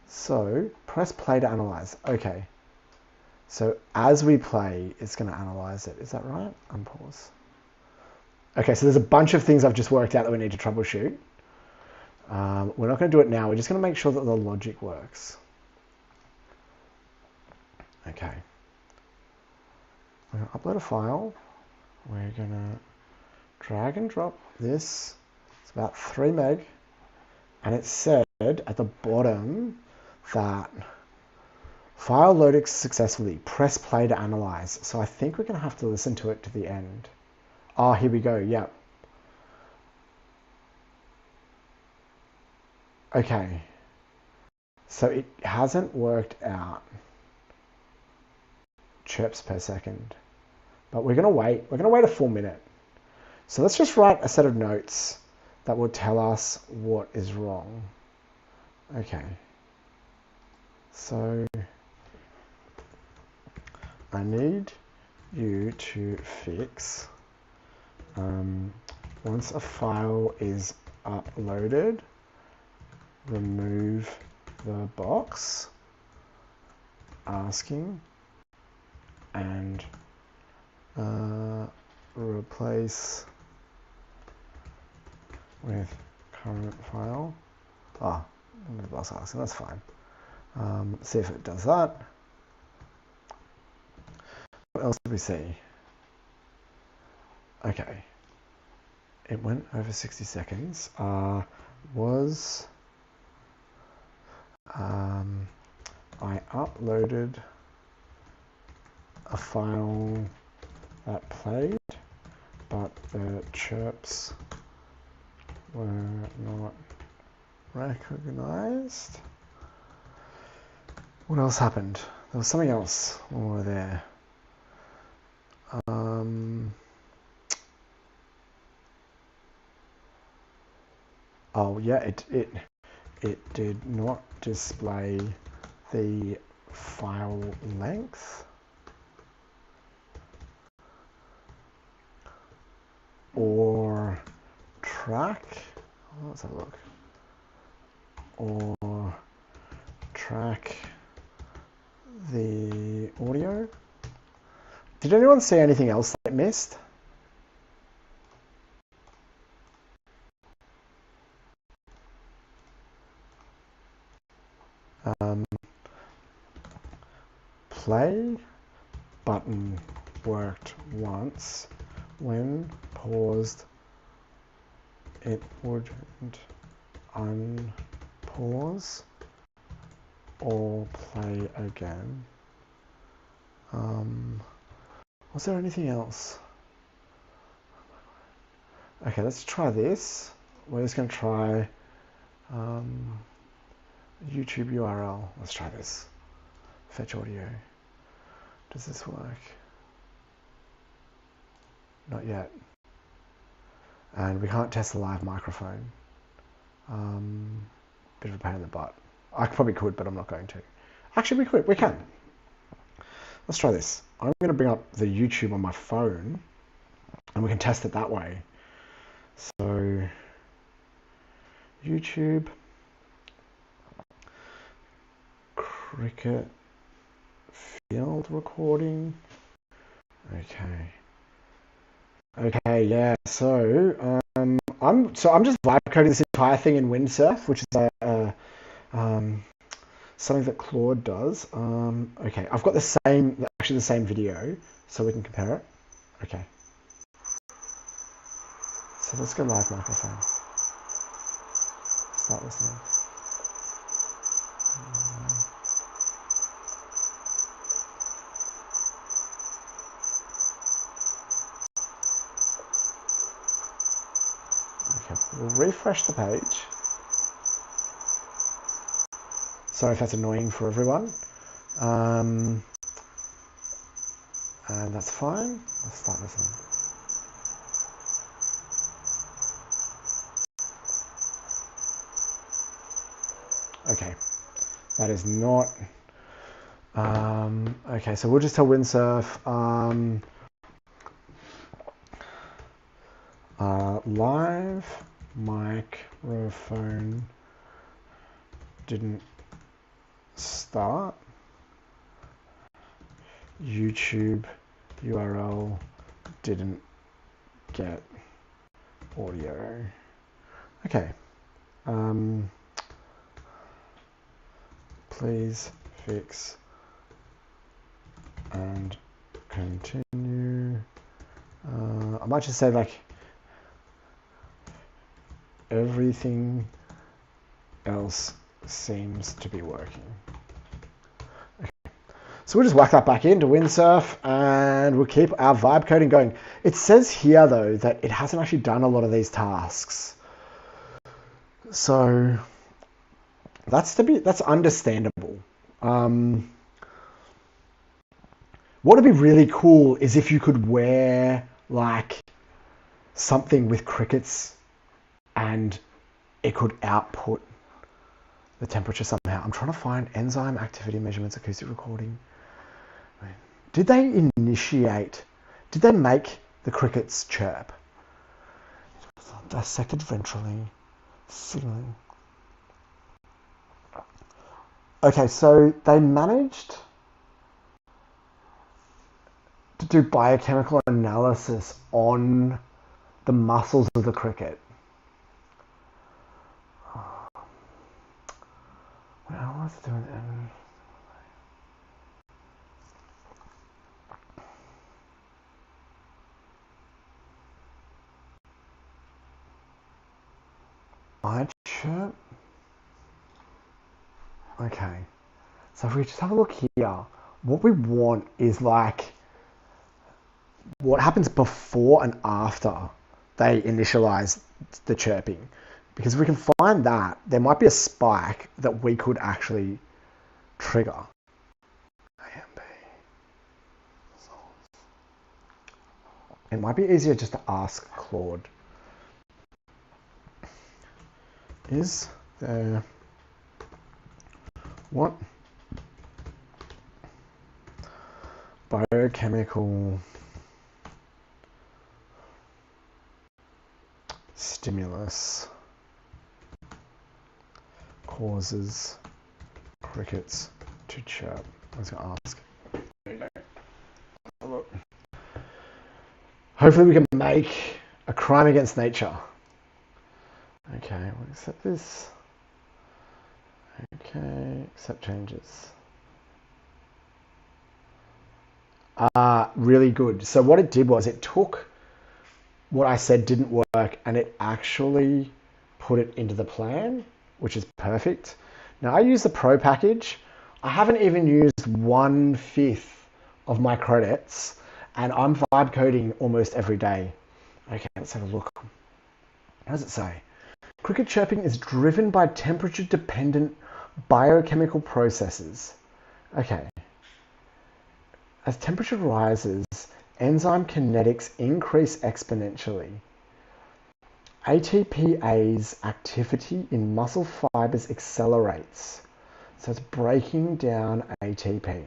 so press play to analyze. Okay. So as we play, it's going to analyze it. Is that right? Unpause. Okay, so there's a bunch of things I've just worked out that we need to troubleshoot. We're not going to do it now. We're just going to make sure that the logic works. Okay. We're going to upload a file. We're going to drag and drop this. It's about 3 meg. And it said at the bottom that file loaded successfully. Press play to analyze. So I think we're going to have to listen to it to the end. Oh, here we go. Yep. Okay. So it hasn't worked out chirps per second. But we're going to wait. We're going to wait a full minute. So let's just write a set of notes that will tell us what is wrong. Okay. So I need you to fix once a file is uploaded, remove the box asking and replace with current file. The box asking, that's fine. See if it does that. What else did we see? Okay. It went over 60 seconds. I uploaded a file that played, but the chirps were not recognized. What else happened? There was something else when we were there. Oh yeah, it did not display the file length or track. Let's have a look. Or track the audio. Did anyone see anything else that it missed? Play button worked once. When paused, it wouldn't unpause or play again. Was there anything else? Okay, let's try this. We're just going to try YouTube URL. Let's try this. Fetch audio. Does this work? Not yet. And we can't test the live microphone. Bit of a pain in the butt. I probably could, but I'm not going to. Actually, we could. We can. Let's try this. I'm going to bring up the YouTube on my phone, and we can test it that way. So, YouTube, cricket, field recording. Okay, yeah. So, I'm just vibe coding this entire thing in Windsurf, which is something that Claude does. Okay, I've got actually the same video, so we can compare it. Okay. So let's go live microphone. Start listening. Okay, we'll refresh the page. Sorry if that's annoying for everyone. And that's fine. Let's start listening. Okay, that is not... okay, so we'll just tell Windsurf live microphone didn't start. YouTube URL didn't get audio. Okay. Please fix and continue. I might just say like everything else seems to be working. Okay. So we'll just whack that back into Windsurf and we'll keep our vibe coding going. It says here though that it hasn't actually done a lot of these tasks. So that's understandable. What would be really cool is if you could wear like something with crickets and it could output the temperature somehow. I'm trying to find enzyme activity measurements, acoustic recording. Did they make the crickets chirp? Dissected ventrally, signaling. Okay, so they managed to do biochemical analysis on the muscles of the cricket. Well, what's it doing? I chirp. Okay, so if we just have a look here, what we want is like what happens before and after they initialize the chirping. Because if we can find that, there might be a spike that we could actually trigger. AMP. It might be easier just to ask Claude. Is there what biochemical stimulus causes crickets to chirp? I was going to ask. Look. Hopefully we can make a crime against nature. Okay, we'll accept this. Okay, accept changes. Really good. So what it did was it took what I said didn't work and it actually put it into the plan, which is perfect. Now I use the Pro package. I haven't even used 1/5 of my credits and I'm vibe coding almost every day. Okay, let's have a look. What does it say? Cricket chirping is driven by temperature dependent biochemical processes. Okay. As temperature rises, enzyme kinetics increase exponentially. ATPase activity in muscle fibers accelerates. So it's breaking down ATP,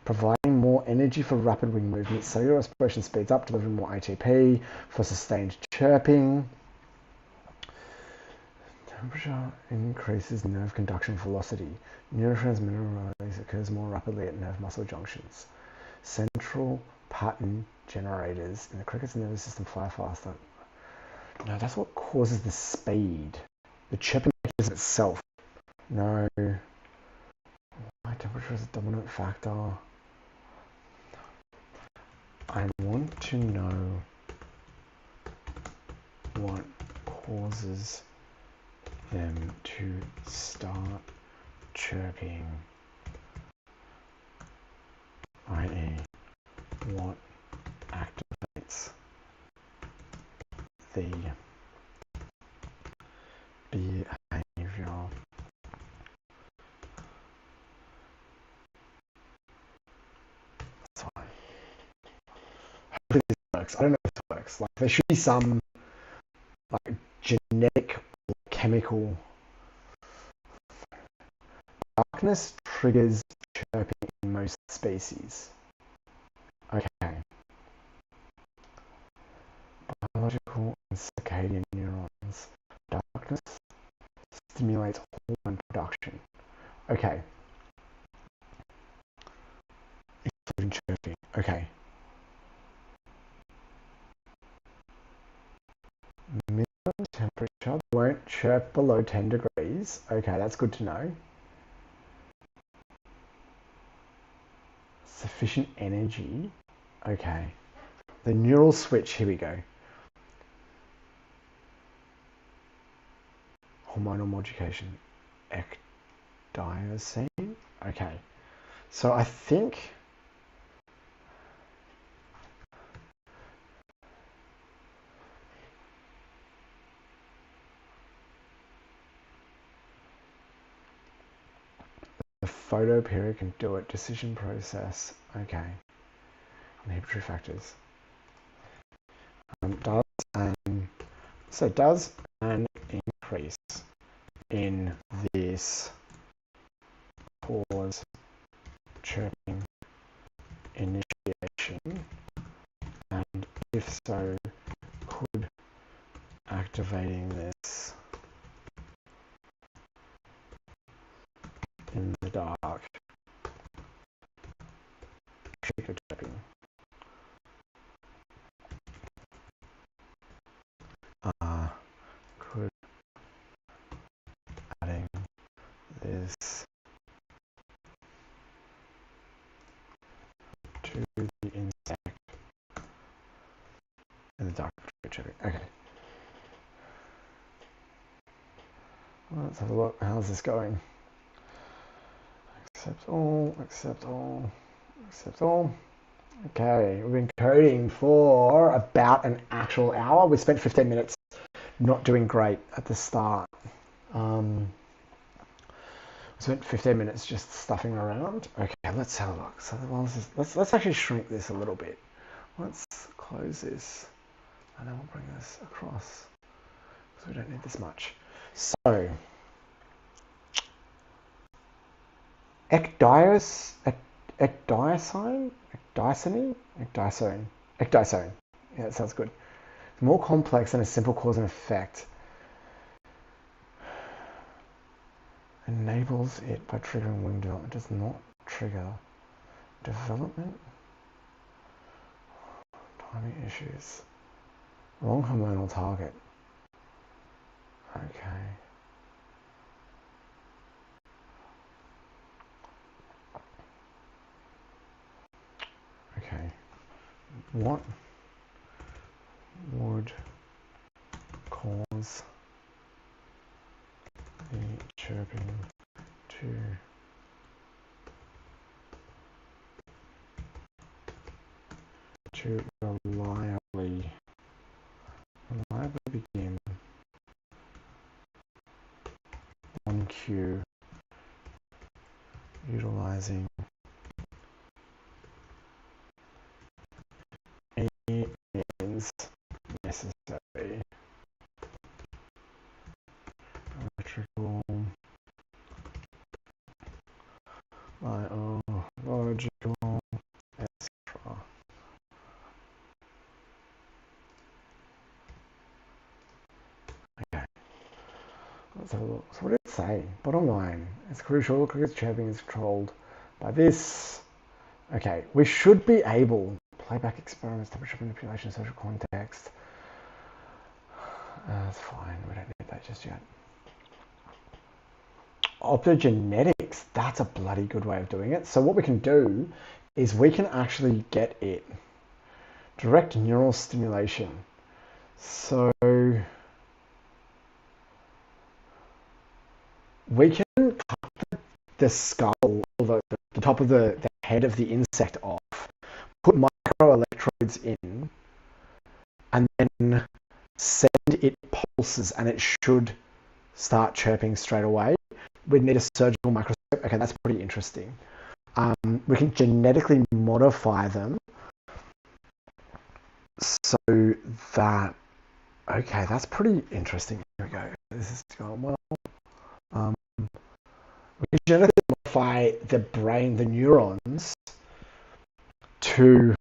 providing more energy for rapid wing movement. Cellular respiration speeds up, delivering more ATP for sustained chirping. Temperature increases nerve conduction velocity. Neurotransmitter release occurs more rapidly at nerve muscle junctions. Central pattern generators in the cricket's nervous system fire faster. No, that's what causes the speed. The chirping mechanism itself. No. Temperature is a dominant factor. I want to know what causes them to start chirping, i.e. what activates the behavior. That's fine. Hopefully this works. I don't know if this works. Like there should be some like genetic or chemical. Darkness triggers chirping in most species. Okay. Biological and circadian neurons. Darkness stimulates hormone production. Okay. Including chirping. Okay. Minimum temperature won't chirp below 10 degrees. Okay, that's good to know. Sufficient energy. Okay. The neural switch, here we go. Hormonal modification. Ecdysone. Okay. So I think the photo period can do it. Decision process. Okay. Inhibitory factors. Does an increase in this cause chirping initiation, and if so, could activating this in the dark trigger chirping? Could adding this to the insect in the dark trigger chirping? Okay. Let's have a look. How's this going? Accept all, accept all, accept all. Okay, we've been coding for about an actual hour. We spent 15 minutes not doing great at the start. We spent 15 minutes just stuffing around. Okay, let's have a look. So let's actually shrink this a little bit. Let's close this, and then we'll bring this across because we don't need this much. So, ecdysone. Yeah, that sounds good. It's more complex than a simple cause and effect. Enables it by triggering wing development. Does not trigger development. Timing issues. Wrong hormonal target. Okay. Okay. What would cause the chirping to reliably begin on cue utilizing any means necessary? Electrical, biological, etc. Okay. Let's have a look. So what did it say? Bottom line, it's crucial because chirping is controlled by this. Okay, we should be able playback experiments, temperature manipulation, social context. That's fine. We don't need that just yet. optogenetics, that's a bloody good way of doing it. So what we can do is we can actually get it. Direct neural stimulation. So we can cut the skull, or the top of the head of the insect off, put microelectrodes in, and then send it pulses, and it should start chirping straight away. We'd need a surgical microscope. Okay, that's pretty interesting. We can genetically modify them so that, okay, that's pretty interesting. Here we go. This is going well. We can genetically modify the brain, the neurons, to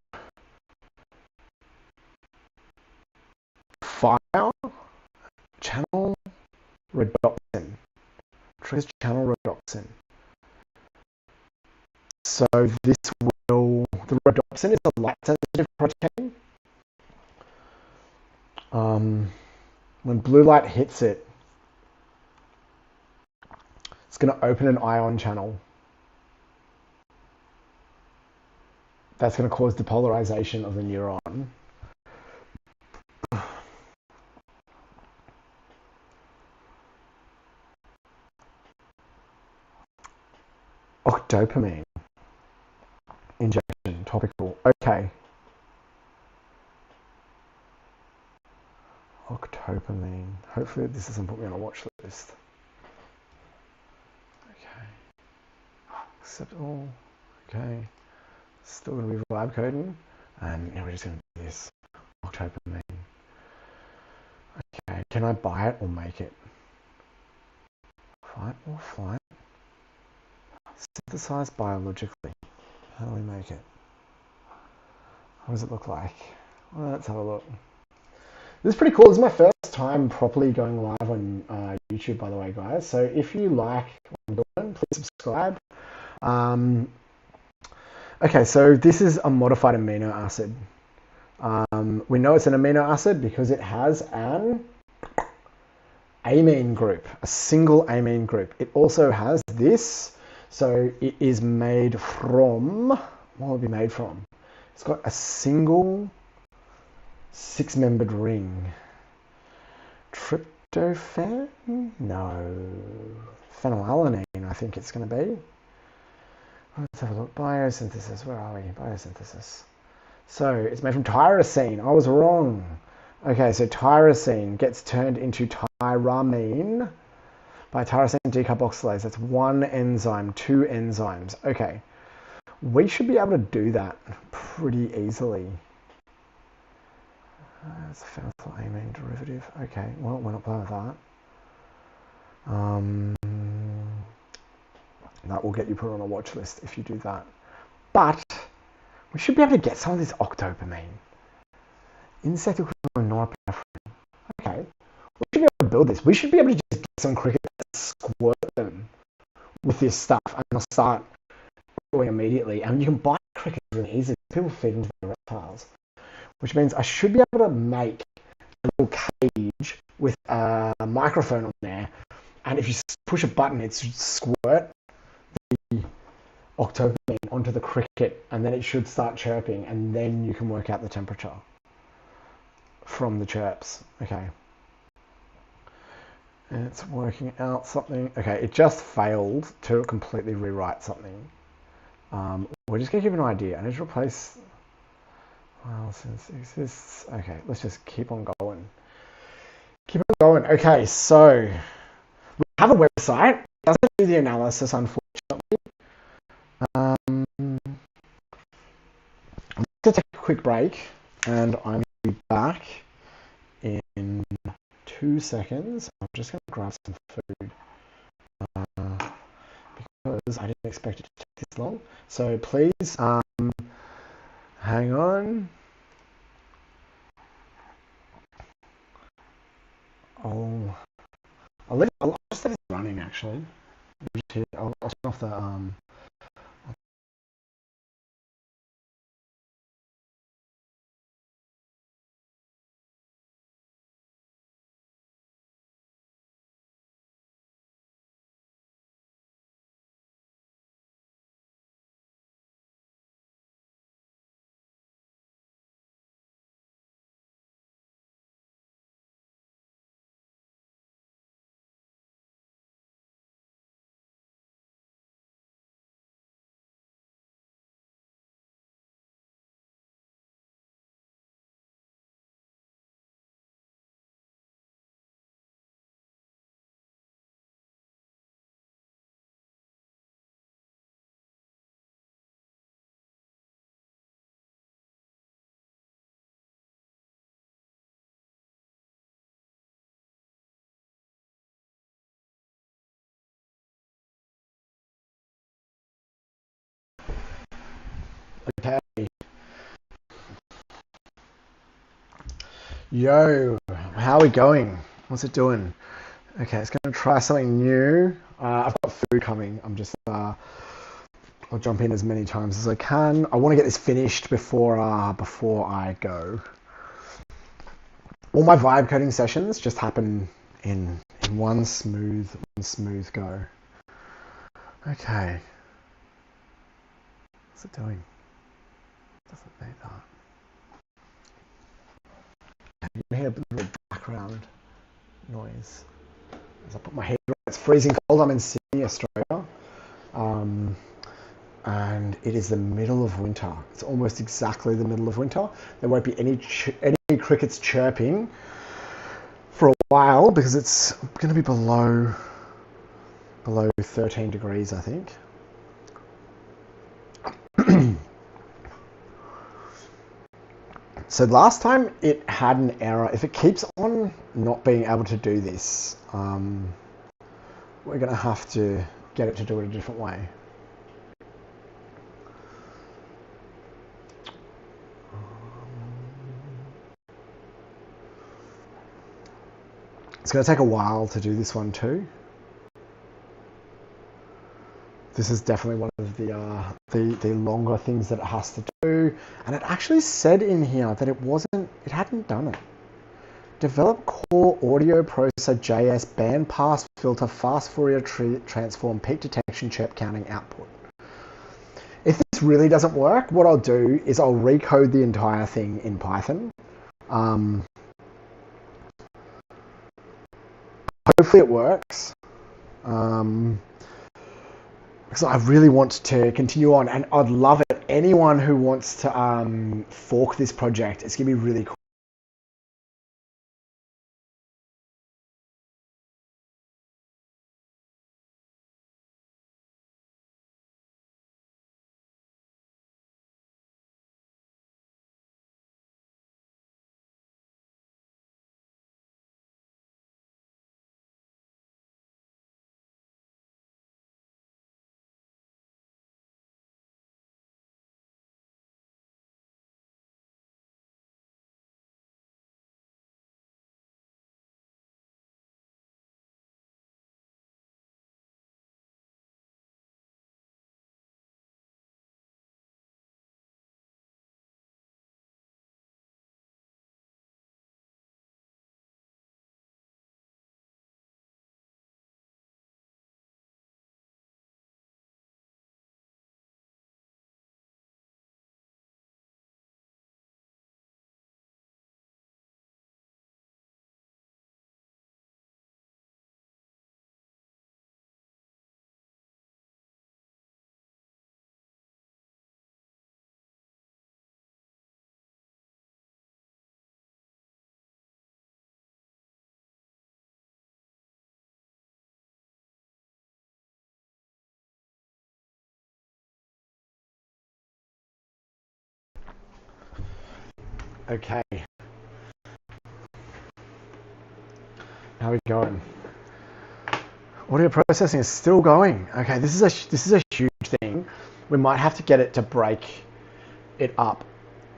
fire channel rhodopsin. Triggers channel rhodopsin. So this will, the rhodopsin is a light sensitive protein. When blue light hits it, it's going to open an ion channel. That's going to cause depolarization of the neuron. Dopamine injection, topical. Okay. Octopamine. Hopefully this doesn't put me on a watch list. Okay. Accept all. Okay. Still going to be vibe coding. And now we're just going to do this. Octopamine. Okay. Can I buy it or make it? Fight or flight? Synthesized biologically. How do we make it? What does it look like? Well, let's have a look. This is pretty cool. This is my first time properly going live on YouTube, by the way, guys. So if you like what I'm doing, please subscribe. Okay, so this is a modified amino acid. We know it's an amino acid because it has an amine group, a single amine group. It also has this. So it is made from, what will it be made from? It's got a single 6-membered ring. Tryptophan? No. Phenylalanine, I think it's going to be. Let's have a look. Biosynthesis, where are we? Biosynthesis. So it's made from tyrosine. I was wrong. Okay, so tyrosine gets turned into tyramine by tyrosine decarboxylase. That's one enzyme, 2 enzymes. Okay, we should be able to do that pretty easily. It's a phenylamine derivative. Okay, well, we're not playing with that. That will get you put on a watch list if you do that. But we should be able to get some of this octopamine. Insect equivalent norepinephrine. Okay, we should be able to build this. We should be able to just get some crickets and squirt them with this stuff, and they'll start growing immediately. And you can buy crickets really easily. People feed them to their reptiles, which means I should be able to make a little cage with a microphone on there, and if you push a button, it should squirt the octopamine onto the cricket, and then it should start chirping, and then you can work out the temperature from the chirps. Okay. And it's working out something. Okay, it just failed to completely rewrite something. We're just going to give an idea. I need to replace, well, since it exists. Okay, let's just keep on going. Keep on going. Okay, so we have a website. It doesn't do the analysis, unfortunately. I'm going to take a quick break, and I'm going to be back in 2 seconds. I'm just going to grab some food because I didn't expect it to take this long. So please hang on. I'll just let it running actually. I'll turn off the Okay. Yo, how are we going? What's it doing? Okay, it's going to try something new. I've got food coming. I'll jump in as many times as I can. I want to get this finished before I go. All my vibe coding sessions just happen in one smooth go. Okay. What's it doing? Doesn't need that. You can hear a bit of background noise as I put my head on. It's freezing cold. I'm in Sydney, Australia. And it is the middle of winter. It's almost exactly the middle of winter. There won't be any crickets chirping for a while because it's going to be below 13 degrees, I think. So last time it had an error. If it keeps on not being able to do this, we're going to have to get it to do it a different way. It's going to take a while to do this one too. This is definitely one of the longer things that it has to do. And it actually said in here that it hadn't done it. Develop core audio processor JS band pass filter fast Fourier transform peak detection chirp counting output. If this really doesn't work, what I'll do is I'll recode the entire thing in Python. Hopefully it works. Because I really want to continue on, and I'd love it. Anyone who wants to fork this project, it's going to be really cool. Okay. How are we going? Audio processing is still going. Okay, this is a huge thing. We might have to get it to break it up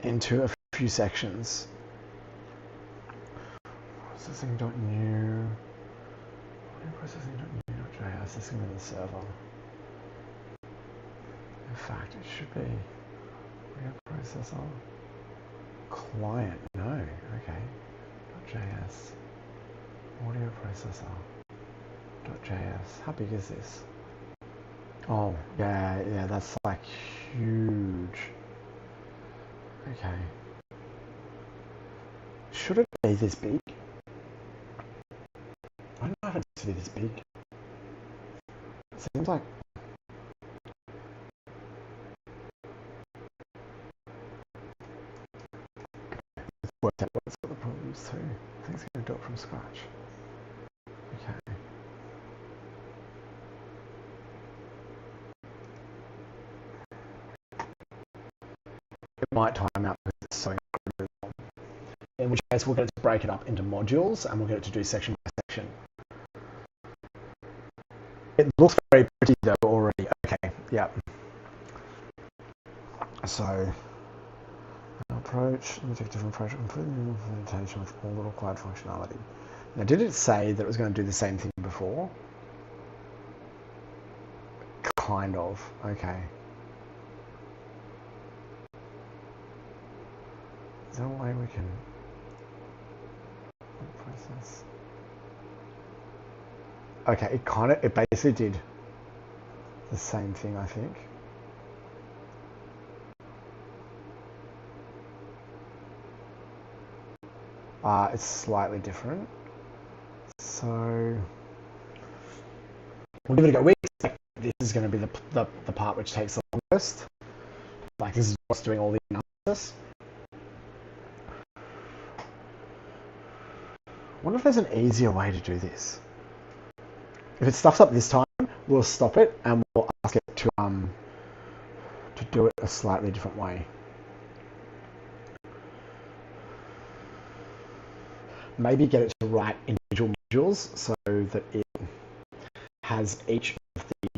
into a few sections. Processing.new. Audio processing.new.js. This is going to be the server. In fact, it should be audio processor client. No. Okay. .js. Audio processor. .js. How big is this? Oh, yeah, that's like huge. Okay. Should it be this big? I don't know if it needs to be this big. It seems like... Let's work out what's got the problems too. I think it's going to do it from scratch. Okay. It might time out because it's so incredibly long. In which case we'll get it to break it up into modules and we'll get it to do section by section. It looks very pretty though already. Okay, yeah. So, approach, let me take a different approach, completely new implementation with all little cloud functionality. Now, did it say that it was going to do the same thing before? Kind of. Okay. Is there a way we can process? Okay, it basically did the same thing, I think. It's slightly different. So we'll give it a go. We expect this is going to be the part which takes the longest. Like this is what's doing all the analysis. I wonder if there's an easier way to do this. If it stuffs up this time, we'll stop it and we'll ask it to do it a slightly different way. Maybe get it to write individual modules so that it has each of the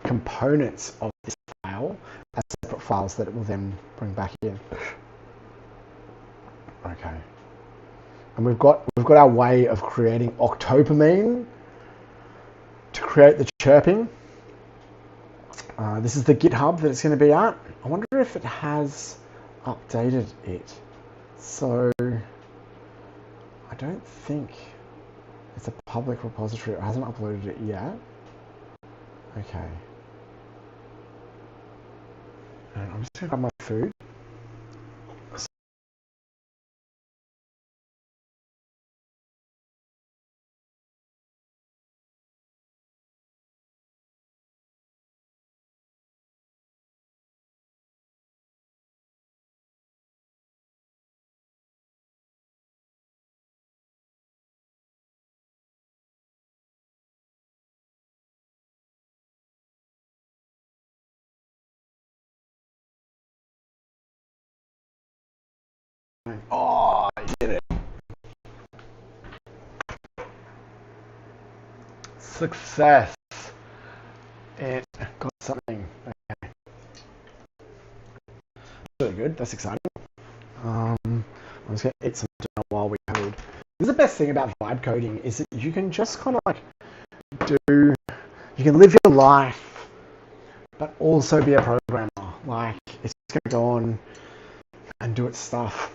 components of this file as separate files that it will then bring back in. Okay. And we've got our way of creating octopamine to create the chirping. This is the GitHub that it's going to be at. I wonder if it has updated it. So I don't think it's a public repository. It hasn't uploaded it yet. Okay. And I'm just going to grab my food. Oh, I did it. Success. It got something. Okay. Really good. That's exciting. I'm just going to eat some dinner while we code. This is the best thing about vibe coding is that you can just kind of like you can live your life, but also be a programmer. Like, it's just going to go on and do its stuff.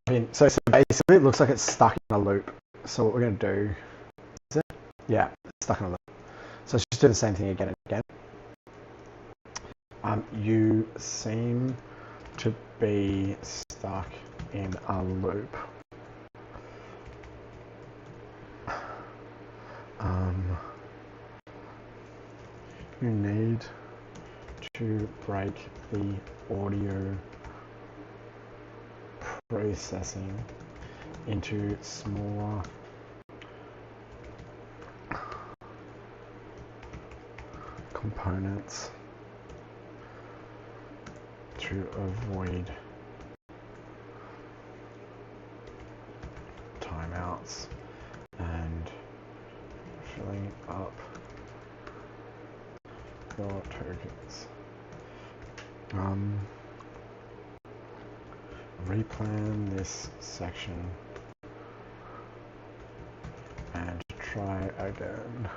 So basically, it looks like it's stuck in a loop. So what we're going to do is it? Yeah, it's stuck in a loop. So let's just do the same thing again and again. You seem to be stuck in a loop. You need to break the audio processing into smaller components to avoid timeouts and filling up your tokens. Replan this section and try again.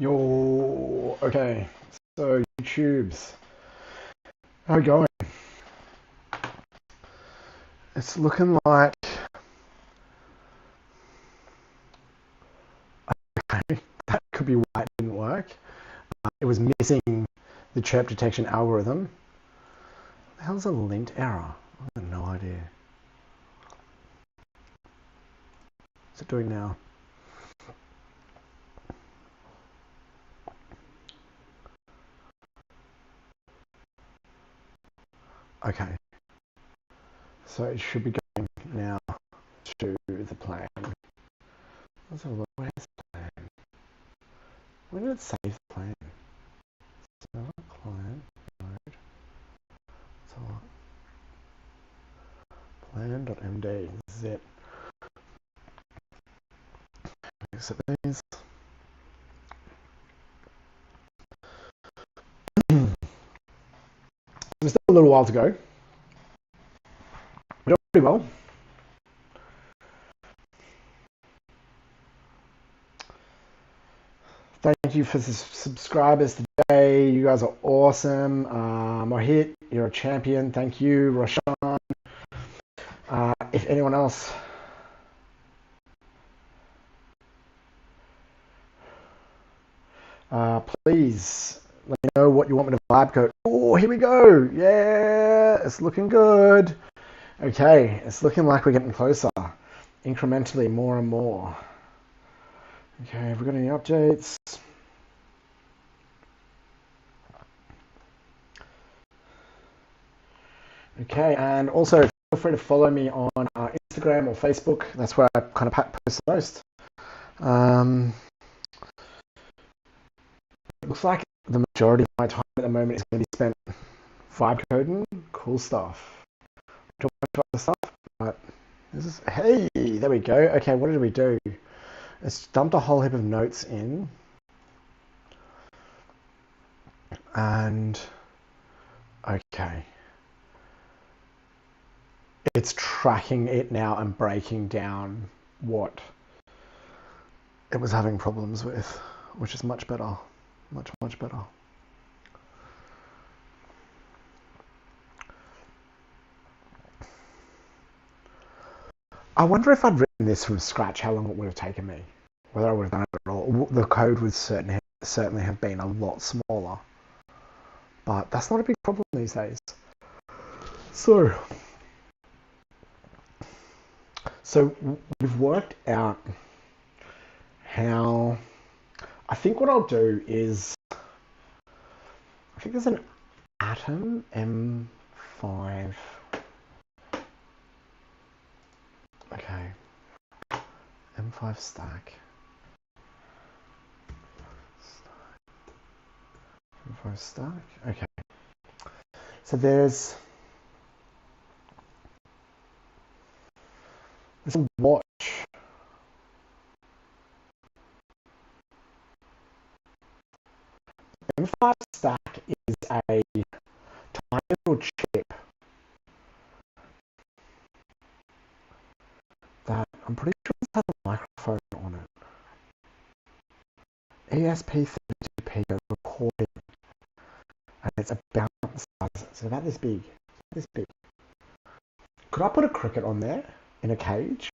Yo, okay, so YouTubes, how are we going? It's looking like, okay, that could be why it didn't work. It was missing the chirp detection algorithm. What the hell's a lint error? I have no idea. What's it doing now? Okay, so it should be going now to the plan. Let's have a look. Where's the plan? When did it save the plan? So client mode. So plan.md. This is it. Exit these. There's still a little while to go. We're doing pretty well. Thank you for the subscribers today. You guys are awesome. Mohit, you're a champion. Thank you. Roshan. If anyone else... please let me know what you want me to vibe code. Oh, here we go. Yeah, it's looking good. Okay, it's looking like we're getting closer. Incrementally, more and more. Okay, have we got any updates? Okay, and also feel free to follow me on Instagram or Facebook. That's where I kind of post the most. It looks like the majority of my time at the moment is going to be spent vibe coding. Cool stuff. Talk about other stuff, but this is, hey, there we go. Okay, what did we do? Let's dump a whole heap of notes in. And, okay. It's tracking it now and breaking down what it was having problems with, which is much better. Much better. I wonder if I'd written this from scratch, how long it would have taken me. Whether I would have done it at all. The code would certainly have been a lot smaller. But that's not a big problem these days. So we've worked out how... I think what I'll do is... I think there's an atom M5... Okay. M5 stack. M5 stack. Okay. So there's a watch. M5 stack is a tiny little chip that I'm pretty sure it has a microphone on it. ESP32P recording, and it's about the size. It's about this big. This big. Could I put a cricket on there in a cage?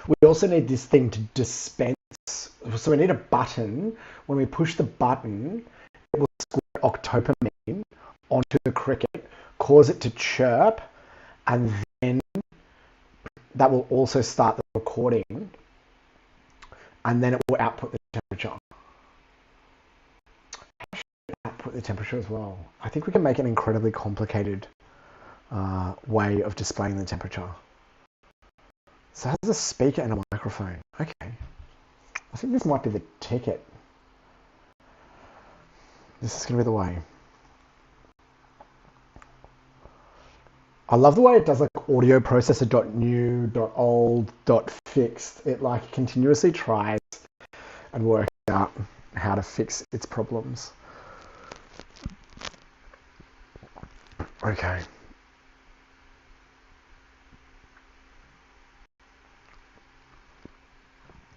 We also need this thing to dispense. So we need a button. When we push the button, it will squirt octopamine onto the cricket, cause it to chirp, and then that will also start the recording, and then it will output the temperature. Output the temperature as well. I think we can make an incredibly complicated way of displaying the temperature. So it has a speaker and a microphone. Okay. I think this might be the ticket. This is going to be the way. I love the way it does like audio processor.new.old.fixed. It like continuously tries and works out how to fix its problems. Okay.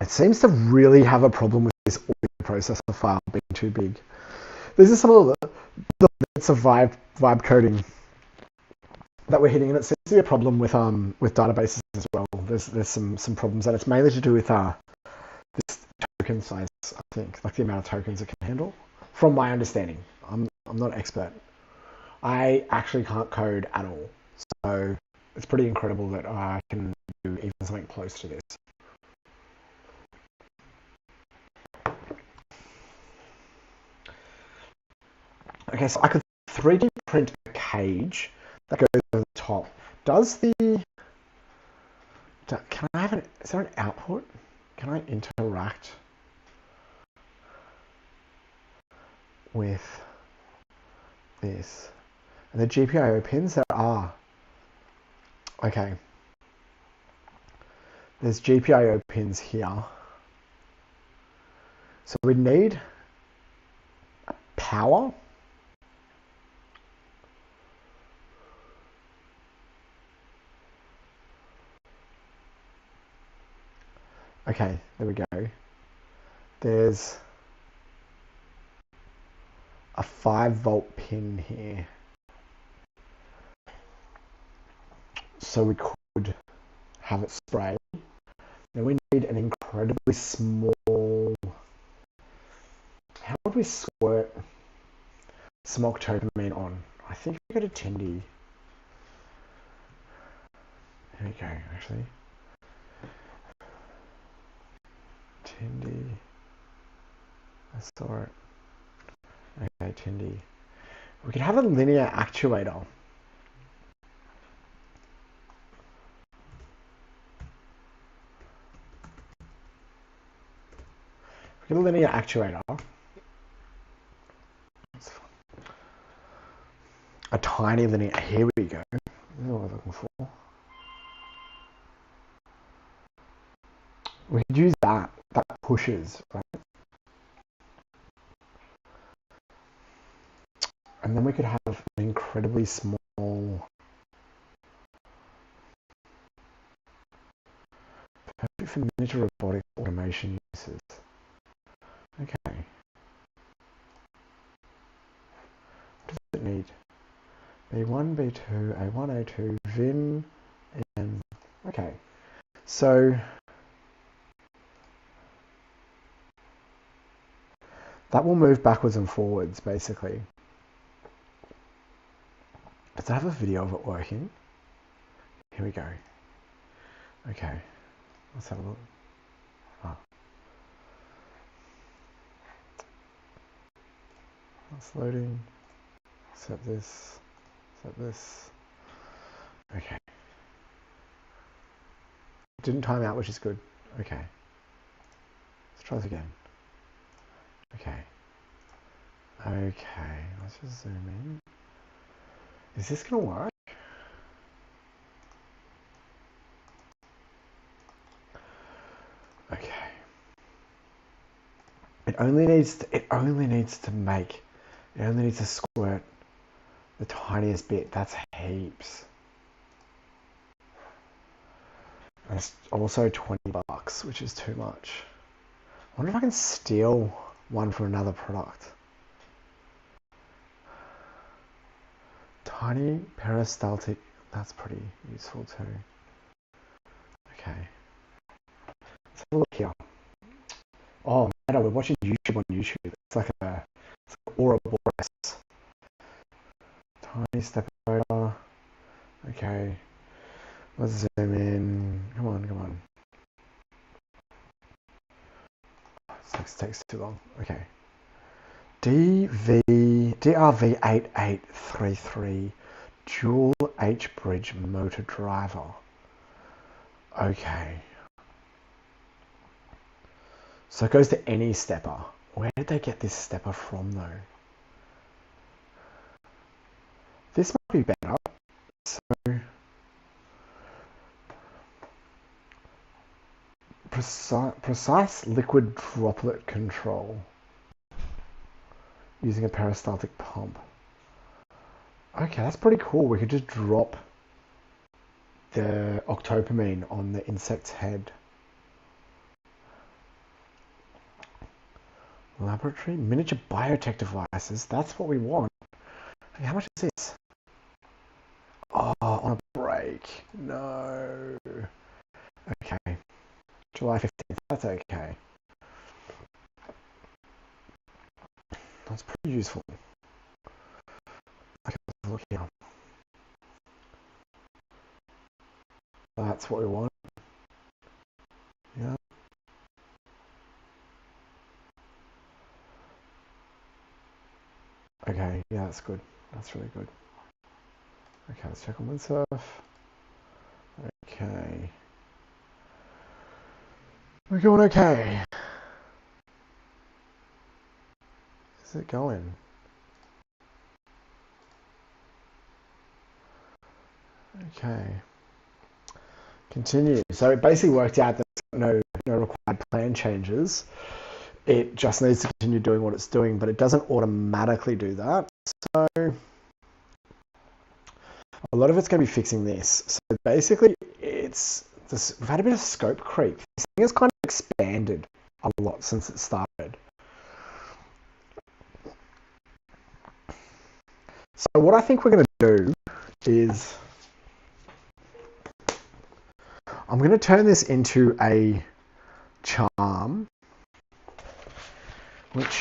It seems to really have a problem with this audio processor file being too big. These are some of the bits of vibe coding that we're hitting, and it seems to be a problem with databases as well. There's some problems, and it's mainly to do with this token size, I think, like the amount of tokens it can handle. From my understanding, I'm not an expert. I actually can't code at all, so it's pretty incredible that I can do even something close to this. Okay, so I could 3D print a cage that goes over the top. Can I have is there an output? Can I interact with this? And the GPIO pins, there are. Okay. There's GPIO pins here. So we need power. Okay, there we go. There's a 5-volt pin here. So we could have it spray. Then we need an incredibly small... How would we squirt some octopamine on? I think we got a Tindy. There we go, actually. Tindy. I saw it. Okay, Tindy. We could have a linear actuator. We get a linear actuator. A tiny linear. Here we go. This is what we're looking for. We could use that. That pushes, right? And then we could have an incredibly small... Perfect for miniature robotic automation uses. Okay. What does it need? B1, B2, A1, A2, VIN, and... Okay. So... that will move backwards and forwards, basically. Does it have a video of it working? Here we go. Okay. Let's have a look. Oh. That's loading. Set this. Set this. Okay. Didn't time out, which is good. Okay. Let's try this again. Okay. Okay. Let's just zoom in. Is this going to work? Okay. It only needs to squirt the tiniest bit. That's heaps. That's also $20, which is too much. I wonder if I can steal one from another product. Tiny peristaltic, that's pretty useful too. Okay. Let's have a look here. Oh, man, we're watching YouTube on YouTube. It's like Ouroboros. Tiny step over. Okay. Let's zoom in. Come on, come on. This takes too long. Okay. DRV8833 dual H bridge motor driver. Okay. So it goes to any stepper. Where did they get this stepper from though? This might be better. So precise liquid droplet control using a peristaltic pump. Okay, that's pretty cool. We could just drop the octopamine on the insect's head. Laboratory, miniature biotech devices. That's what we want. Okay, how much is this? Oh, on a break. No. Okay. July 15th. That's okay. That's pretty useful. Okay, let's look here. That's what we want. Yeah. Okay, yeah, that's good. That's really good. Okay, let's check on Windsurf. Okay. We're going okay. Is it going? Okay. Continue. So it basically worked out that no required plan changes. It just needs to continue doing what it's doing, but it doesn't automatically do that. So a lot of it's going to be fixing this. So basically, we've had a bit of scope creep. This thing has kind of expanded a lot since it started. So what I think we're going to do is I'm going to turn this into a charm, which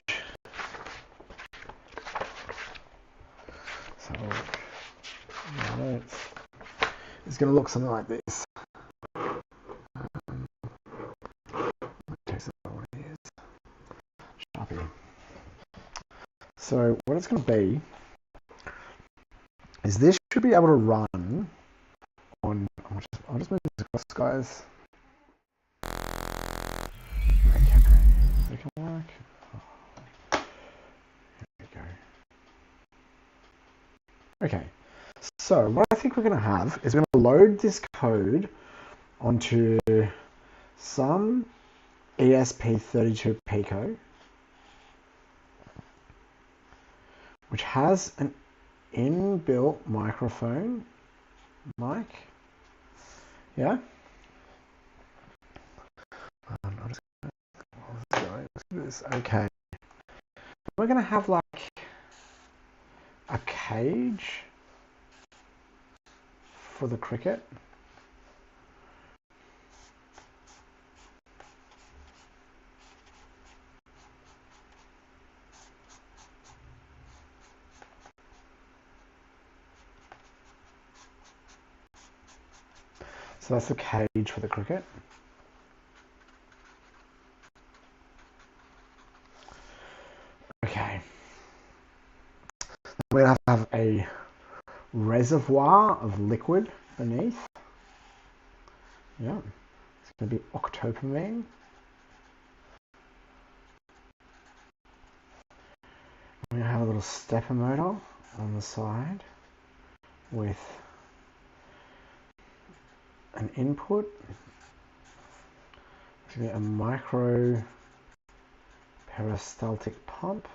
is going to look something like this. Sharpie. So what it's going to be is this should be able to run on. I'll just move this across, guys. Okay, it can work. Here we go. Okay, so what I think we're going to have is we're going to load this code onto some ESP32 Pico, which has an inbuilt microphone mic. Yeah. I'll just do this. Okay. We're going to have like a cage for the cricket. So that's the cage for the cricket. Okay. We're going to have a reservoir of liquid beneath. Yeah. It's going to be octopamine. We're going to have a little stepper motor on the side with an input. It's going to be a micro peristaltic pump.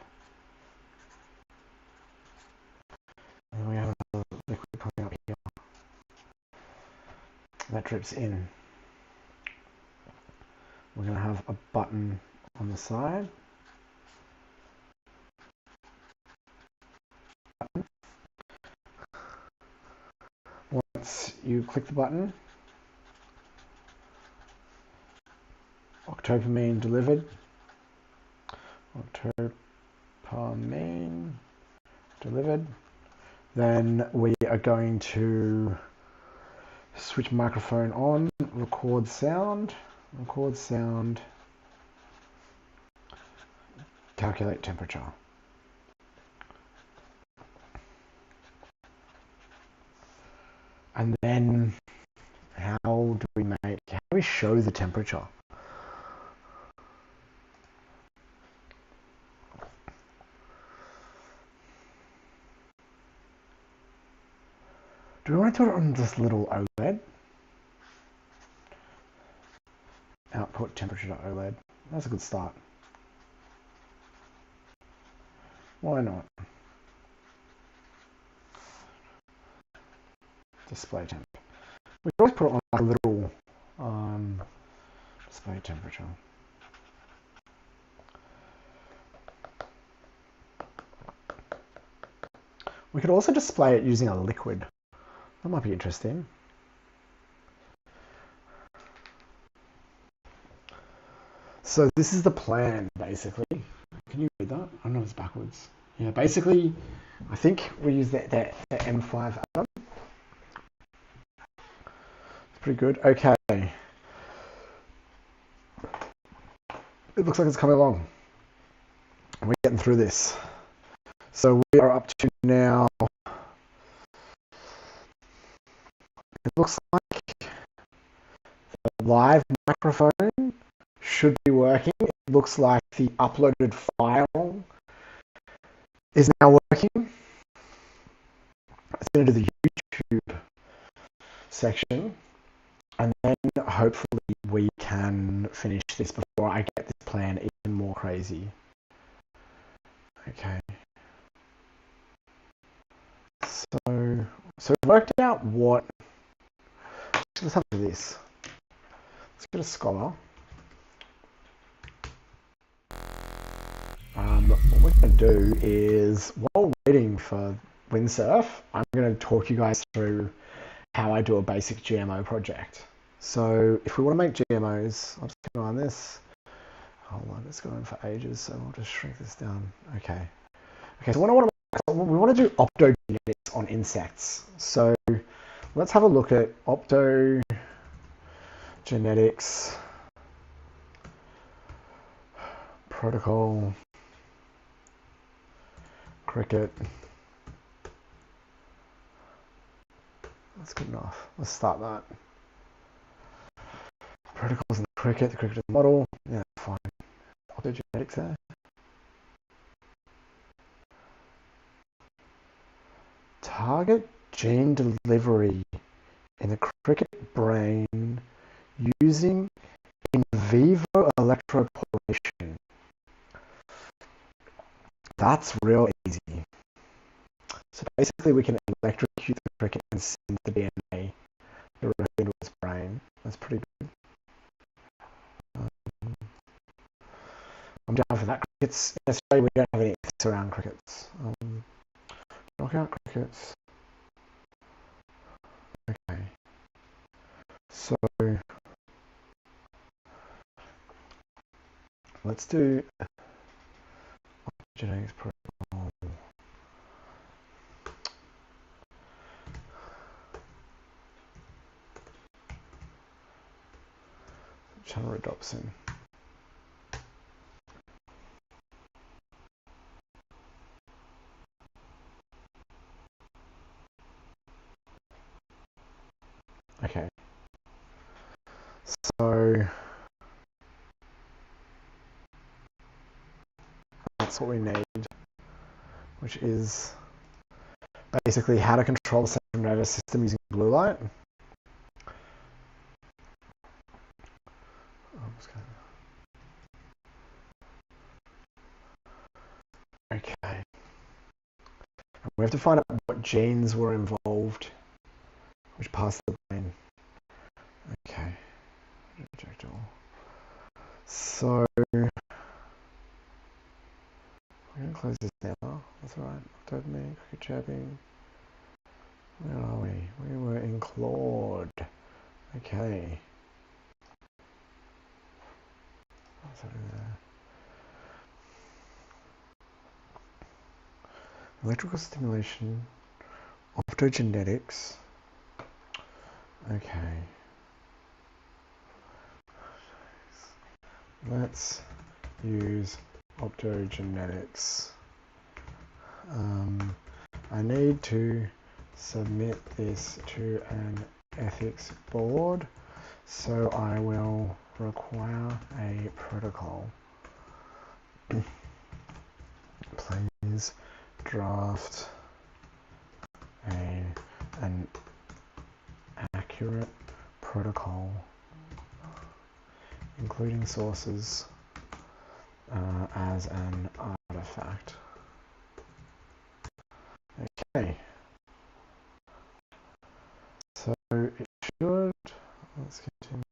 And we have a liquid coming up here that drips in. We're going to have a button on the side. Once you click the button, octopamine delivered. Octopamine delivered. Then we are going to switch microphone on, record sound, calculate temperature. And then how do we show the temperature? Do we want to put it on this little OLED? Output temperature.OLED. That's a good start. Why not? Display temp. We can always put it on a little display temperature. We could also display it using a liquid. That might be interesting. So this is the plan, basically. Can you read that? I don't know if it's backwards. Yeah, basically, I think we use the M5 atom. It's pretty good. Okay. It looks like it's coming along. We're getting through this. So we are up to now. It looks like the live microphone should be working. It looks like the uploaded file is now working. It's going to do the YouTube section, and then hopefully we can finish this before I get this plan even more crazy. Okay. So we've worked out what. Let's have this. Let's get a scholar. What we're going to do is, while waiting for Windsurf, I'm going to talk you guys through how I do a basic GMO project. So if we want to make GMOs, I'll just go on this. Hold on, it's going for ages, so I'll just shrink this down. Okay. Okay, so what I want to we want to do optogenetics on insects. So let's have a look at optogenetics protocol cricket. That's good enough. Let's start that. Protocols in the cricket model. Yeah, fine. Optogenetics there. Target gene delivery in the cricket brain using in vivo electroporation. That's real easy. So basically we can electrocute the cricket and send the DNA directly into its brain. That's pretty good. I'm down for that. Crickets in Australia, we don't have any ethics around crickets. Knockout crickets. Okay. So let's do genetics protocol. Channel rhodopsin. Okay. So that's what we need, which is basically how to control the central nervous system using blue light. Okay. We have to find out what genes were involved, which parts of the brain. Okay. Reject all. So we're going to close this now. That's right. Dopamine, cricket chirping. Where are we? We were in Claude. Okay. What's happening there? Electrical stimulation, optogenetics. Okay. Let's use optogenetics. I need to submit this to an ethics board, so I will require a protocol. Please draft an accurate protocol, including sources as an artifact. Okay. So it should, let's continue.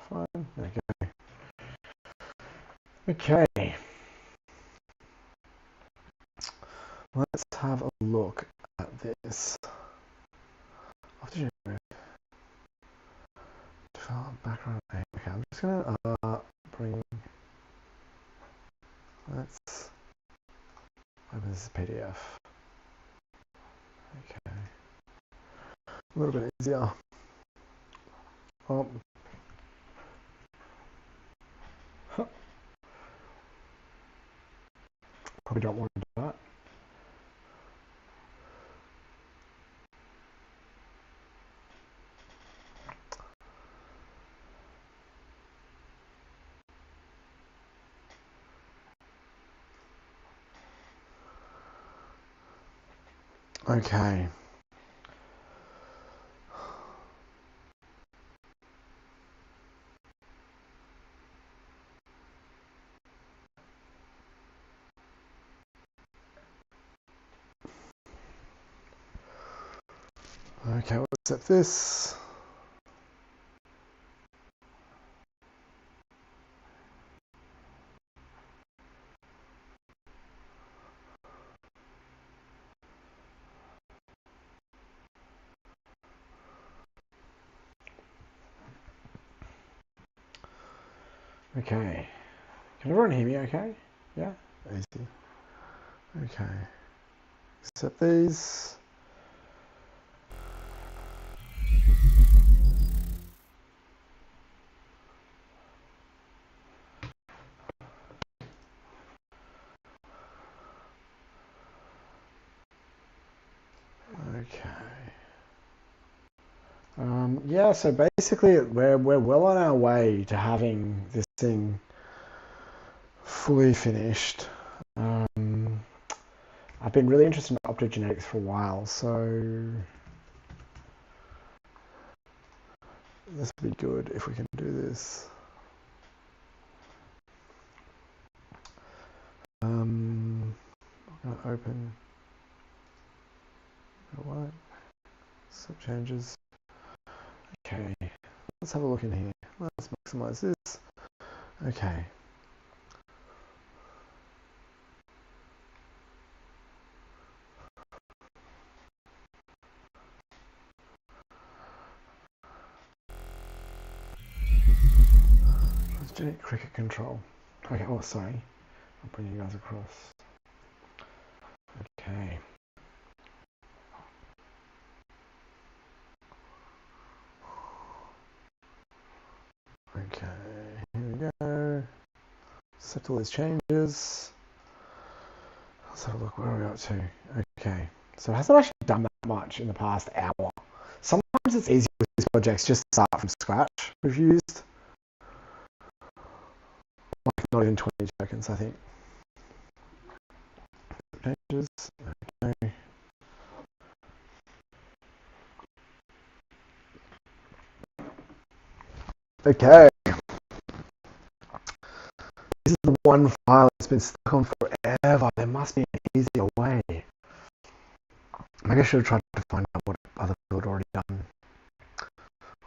Fine, okay. Okay. have a look at this. After you develop background name. Okay, I'm just gonna bring. Let's open this PDF. Okay, a little bit easier. Oh. Probably don't want to do that. Okay. Okay, we'll accept this. Okay. Can everyone hear me okay? Yeah? Easy. Okay. Accept these. Okay. Yeah, so basically we're well on our way to having this thing fully finished. I've been really interested in optogenetics for a while, so this would be good if we can do this. I'm going to open what? Sub changes. Okay, let's have a look in here. Let's maximize this. Okay. Let's do cricket control. Okay, oh sorry. I'll bring you guys across. Okay. Okay, here we go. Set all these changes. Let's have a look, where are we up to? Okay, so it hasn't actually done that much in the past hour. Sometimes it's easier with these projects just to start from scratch. We've used like not even 20 seconds, I think. Changes. Okay. Okay. This is the one file that's been stuck on forever. There must be an easier way. Maybe I should have tried to find out what other people had already done.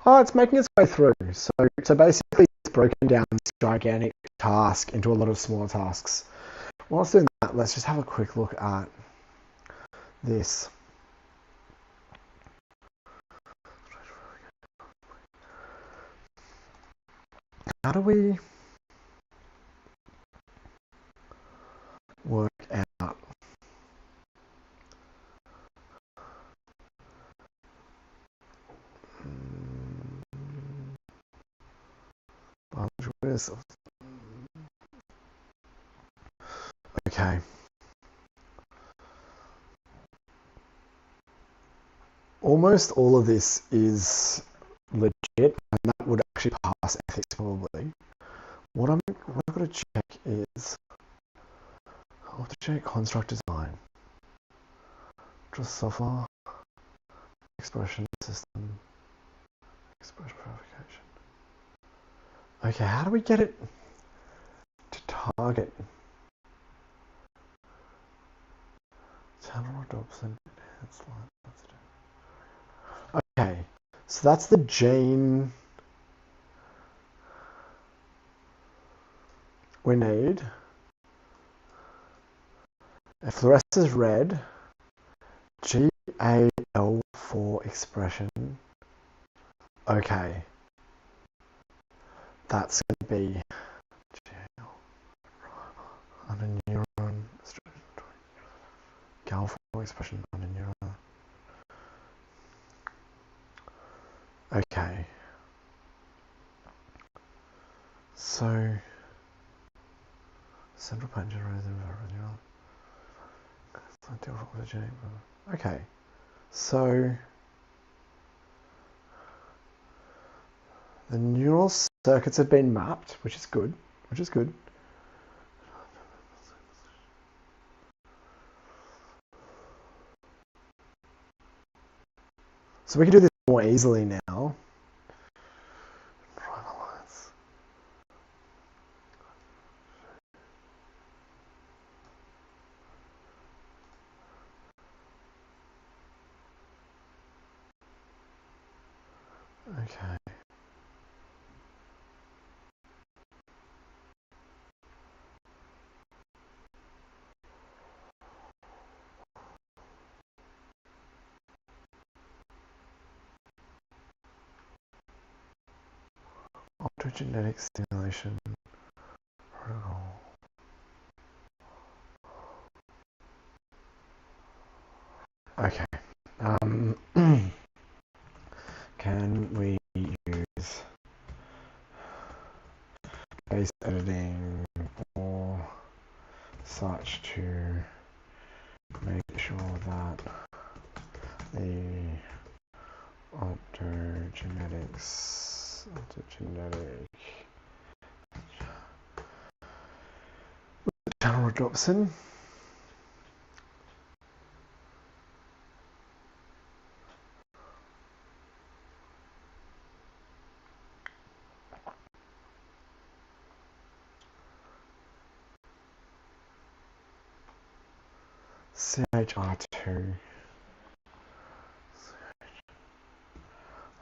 Oh, it's making its way through. So basically it's broken down this gigantic task into a lot of smaller tasks. Whilst doing that, let's just have a quick look at this. How do we work out okay. Almost all of this is legit, and that would actually pass ethics probably. What I've got to check is I have to check construct design, just software, expression system, expression verification. Okay, how do we get it to target? Okay, so that's the gene we need. If the rest is red, GAL4 expression. Okay. That's going to be on a neuron. GAL4 expression on a neuron. Okay. So, central pattern generated neuron. Okay. So, the neural circuits have been mapped, which is good. So we can do this more easily now. Okay. Optogenetic stimulation protocol. Okay. Can we use base editing or such to make sure that the optogenetic channel Dobson? CHR2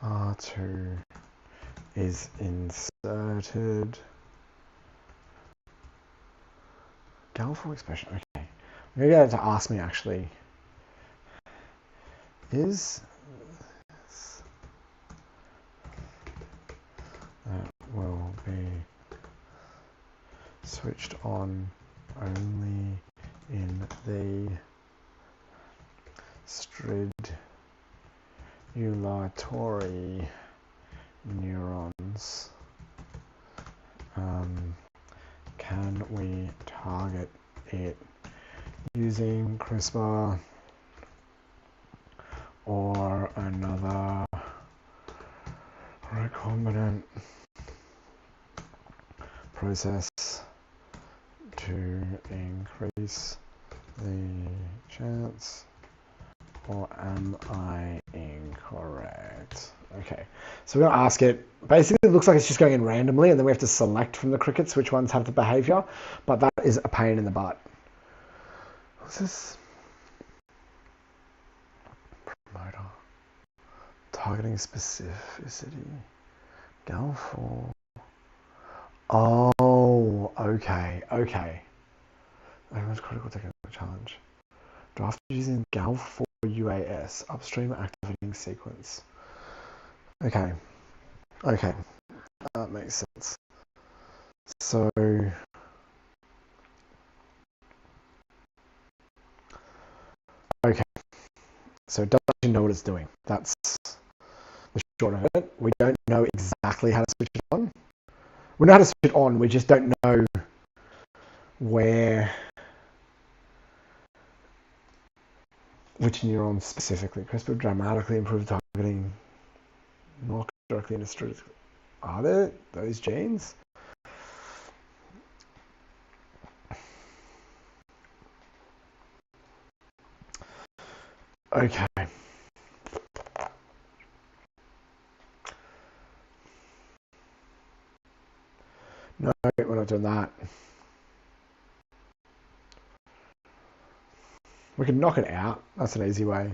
R2 is inserted. GAL4 expression. Okay. Maybe I have to ask me actually. Is that will be switched on only in the stridulatory neurons. Can we target it using CRISPR or another recombinant process to increase the chance, or am I incorrect? Okay, so we're going to ask it. Basically, it looks like it's just going in randomly, and then we have to select from the crickets which ones have the behavior, but that is a pain in the butt. What's this? Promoter. Targeting specificity. GAL4. Oh, okay. Everyone's critical technical challenge. Draft using GAL4 UAS, upstream activating sequence. Okay. That makes sense. So, okay. So it doesn't actually know what it's doing. That's the short of it. We don't know exactly how to switch it on. We know how to switch it on, we just don't know which neurons specifically. CRISPR dramatically improved targeting, not directly in a strategic. Are there those genes? Okay. No, we're not doing that. We can knock it out. That's an easy way.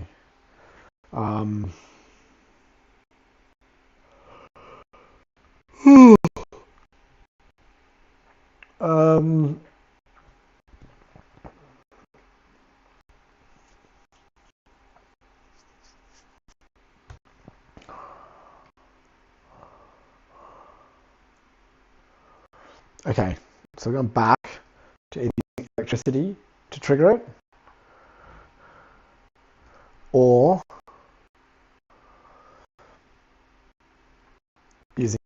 Okay, so we're going back to either using electricity to trigger it, or using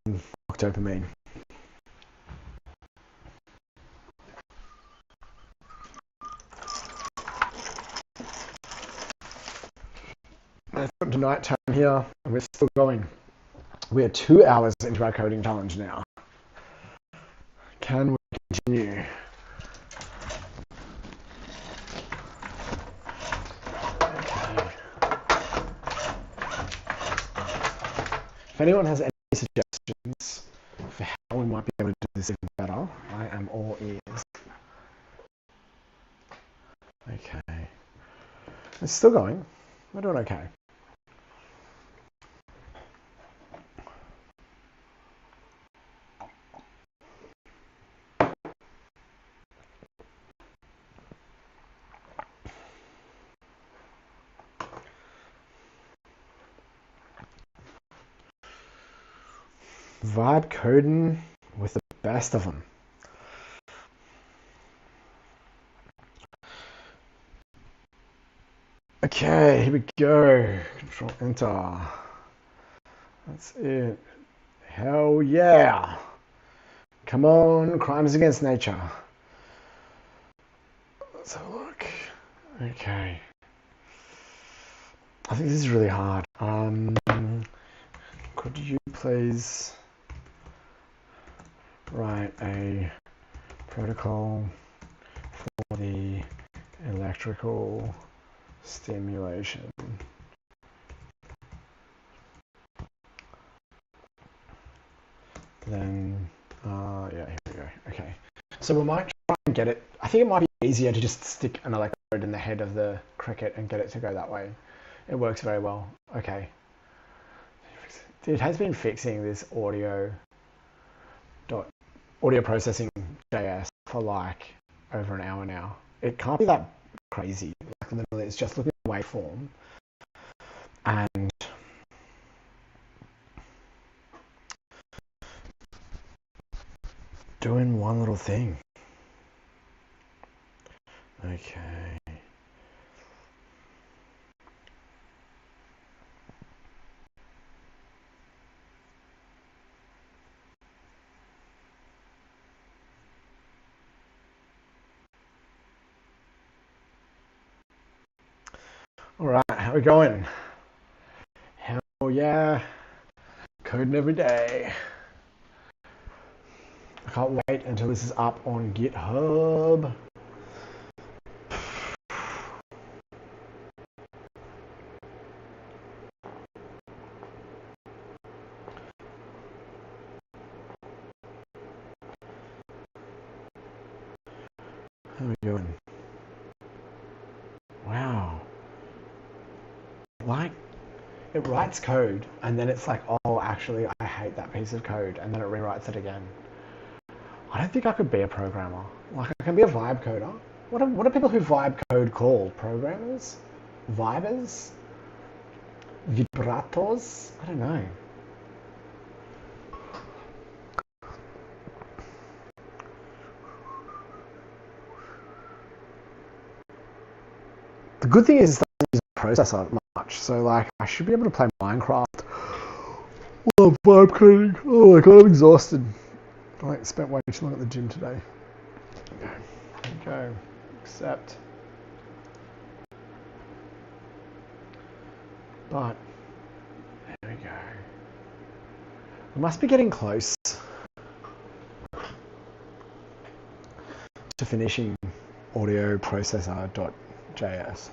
dopamine. It's got to night time here, and we're still going. We are 2 hours into our coding challenge now. Can we continue? Okay. If anyone has any suggestions for how we might be able to do this even better, I am all ears. Okay. It's still going. We're doing okay. Vibe coding with the best of them. Okay, here we go. Control Enter. That's it. Hell yeah. Come on, crimes against nature. Let's have a look. Okay. I think this is really hard. Could you please write a protocol for the electrical stimulation? Then, yeah, here we go. Okay. So we might try and get it. I think it might be easier to just stick an electrode in the head of the cricket and get it to go that way. It works very well. Okay. It has been fixing this audio processing JS for like over an hour now. It can't be that crazy. Like literally, it's just looking at waveform and doing one little thing. Okay. All right, how we going? Hell yeah, coding every day. I can't wait until this is up on GitHub. How are we doing? Wow. Like, it writes code and then it's like, oh, actually, I hate that piece of code, and then it rewrites it again. I don't think I could be a programmer. Like, I can be a vibe coder. What are people who vibe code called? Programmers? Vibers? Vibratos? I don't know. The good thing is it doesn't use a processor much, so like I should be able to play Minecraft. Oh, vibe coding. Oh my god, I'm exhausted. I spent way too long at the gym today. Okay, here we go. Accept. But there we go. We must be getting close to finishing audio processor.js.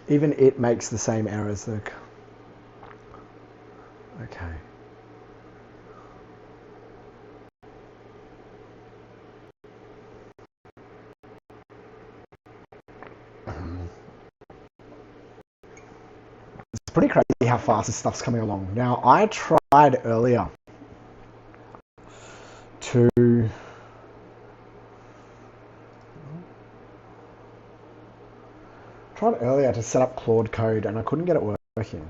Even it makes the same errors. Look. Okay. It's pretty crazy how fast this stuff's coming along. Now, I tried earlier to tried earlier to set up Claude Code and I couldn't get it working.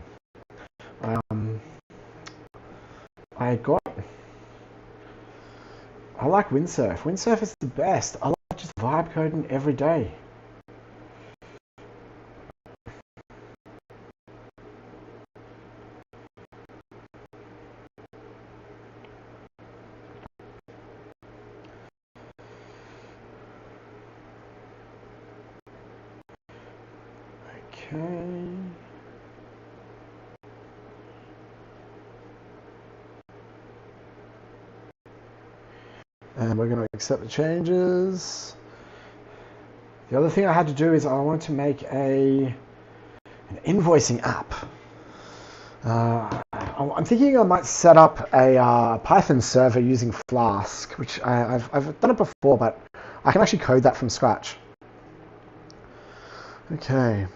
I like Windsurf. Windsurf is the best. I like just vibe coding every day. Okay. And we're going to accept the changes. The other thing I had to do is I wanted to make an invoicing app. I'm thinking I might set up a Python server using Flask, which I've done it before, but I can actually code that from scratch. Okay.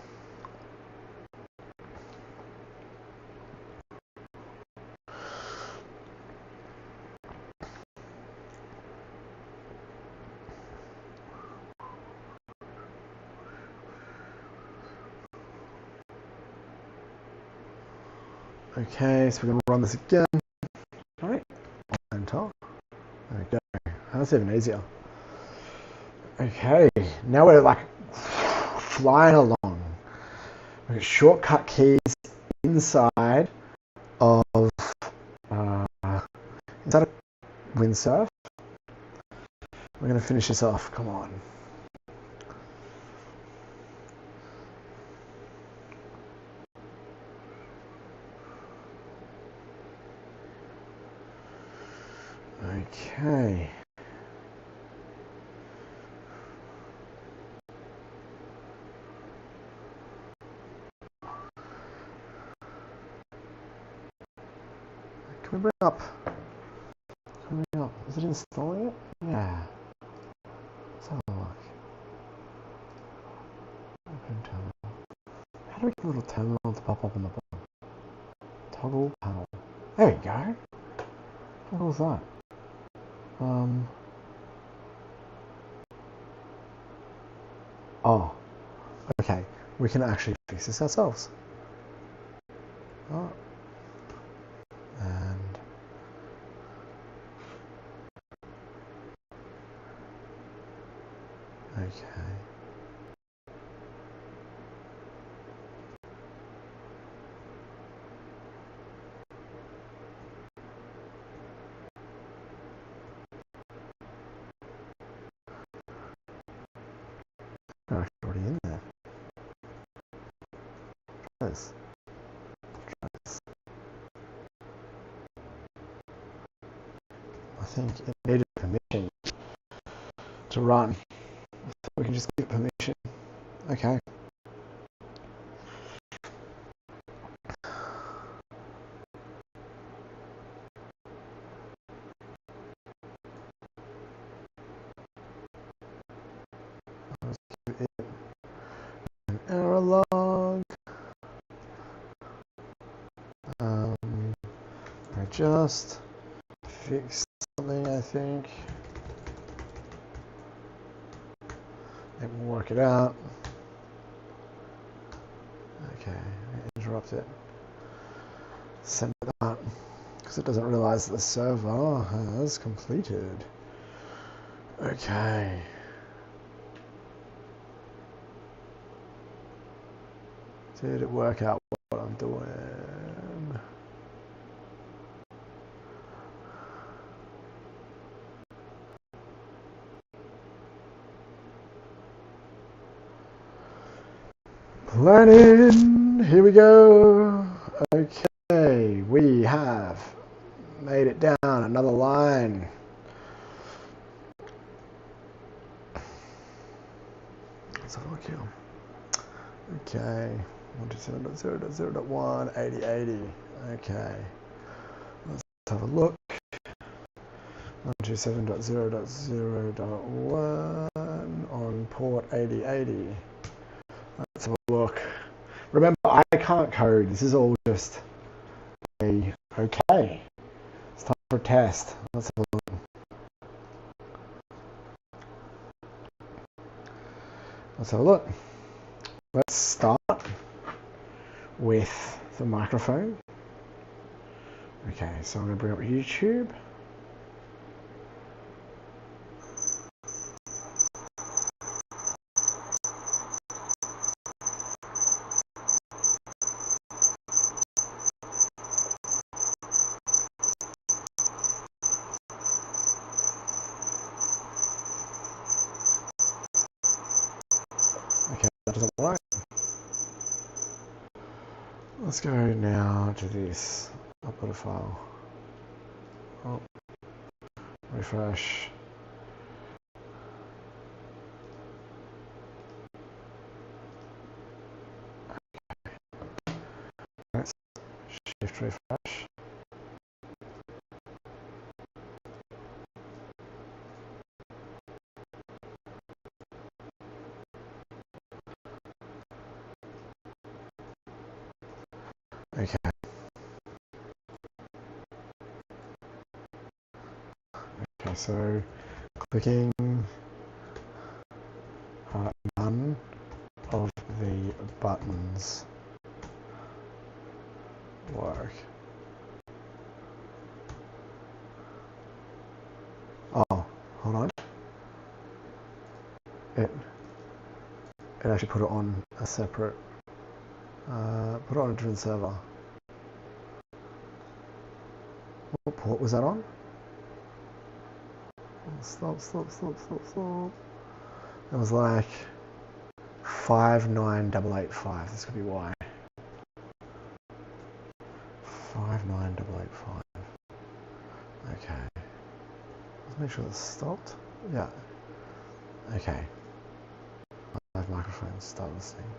Okay, so we're going to run this again. All right, enter. Okay, that's even easier. Okay, now we're like flying along. We got shortcut keys inside of Windsurf. We're going to finish this off. Come on. Okay. Can we bring up? Is it installing it? Yeah. Let's have a look. Open terminal. How do we get a little terminal to pop up on the bottom? Toggle panel. There we go. What was that? Oh. Okay. We can actually fix this ourselves. Oh. And okay. Oh, it's already in there. Try this. I think it needed permission to run. So we can just give permission. Okay. Let's give it an error log. I just fixed something, I think. It will work it out. Okay, interrupt it. Send it out because it doesn't realize that the server has completed. Okay. Did it work out what I'm doing? Planning, here we go. Okay, we have made it down another line. Let's have a look here. Okay, 127.0.0.1, 8080. Okay, let's have a look. 127.0.0.1 on port 8080. Let's have a look. Remember, I can't code. This is all just a okay. It's time for a test. Let's have a look. Let's have a look. let's start with the microphone. Okay, so I'm going to bring up YouTube. Okay, that doesn't work. Let's go now to this. Upload a file. Oh, refresh. Let's shift refresh. Okay. Okay, so clicking none of the buttons work. Oh, hold on. It actually put it on a separate, put it on a different server. What port was that on? Stop. It was like 59885. This could be why. 59885. Okay. Let's make sure that's stopped. Yeah. Okay. Live microphones. Start listening.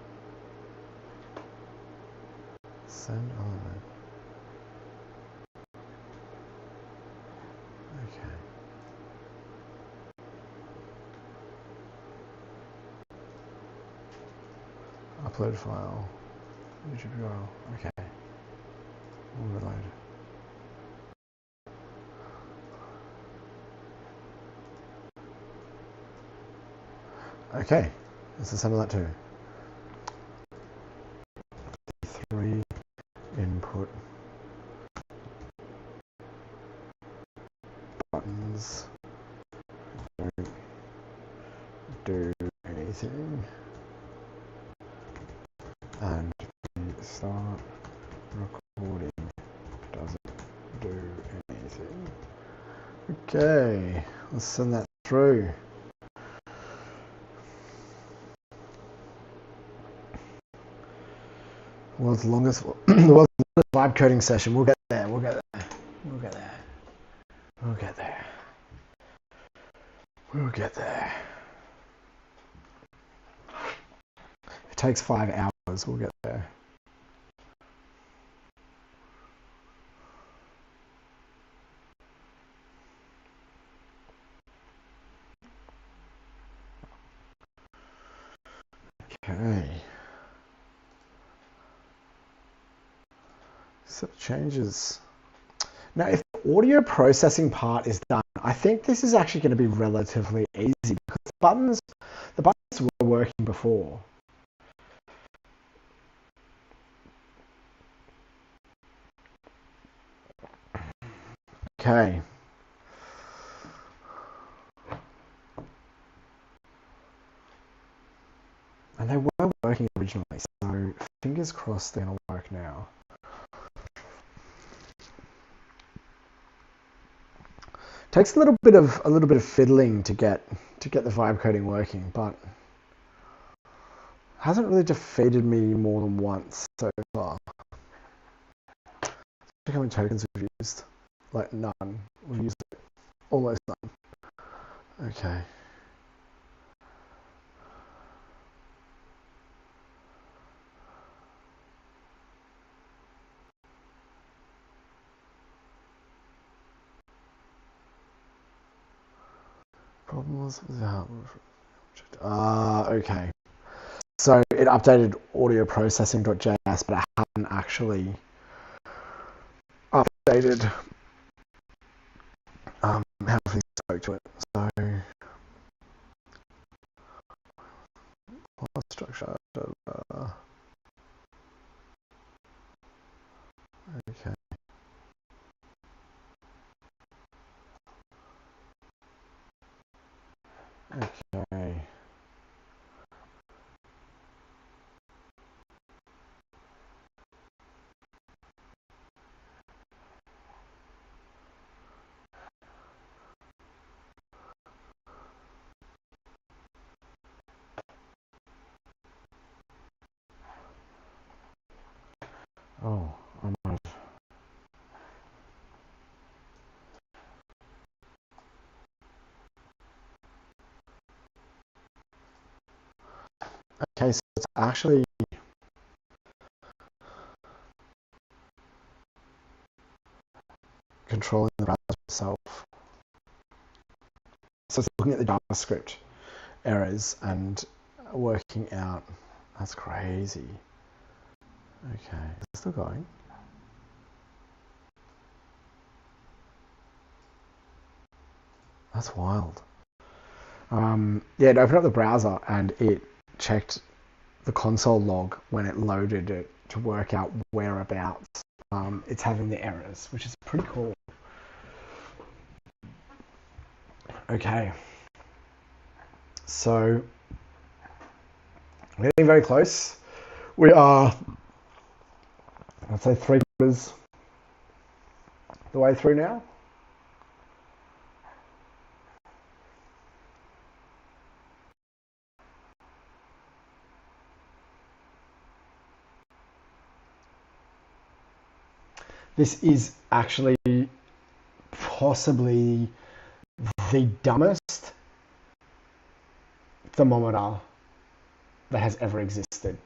Send element. Okay. Upload file. YouTube URL. Okay. We'll reload. Okay. Let's assemble that too. 3 input buttons. Don't do anything. And the start recording doesn't do anything. Okay, let's send that through. World's longest vibe coding session. We'll get there. We'll get there. We'll get there. We'll get there. We'll get there. It takes 5 hours. We'll get there. Okay. So it changes. Now, if the audio processing part is done, I think this is actually going to be relatively easy because the buttons were working before. Okay. And they were working originally, so fingers crossed they're going to work now. Takes a little bit of fiddling to get the vibe coding working, but hasn't really defeated me more than once so far. Check how many tokens we've used. Like none. We've used almost none. Okay. Problems without. Okay. So it updated audio processing.js, but it hadn't actually updated how things spoke to it. So structure. Okay. Okay. Oh, I might have. Okay, so it's actually controlling the browser itself. So it's looking at the JavaScript errors and working out. That's crazy. Okay, it's still going. That's wild. Yeah, it opened up the browser and it checked the console log when it loaded it to work out whereabouts it's having the errors, which is pretty cool. Okay, so we're getting very close. We are, I'd say, 3/4 the way through now. This is actually possibly the dumbest thermometer that has ever existed.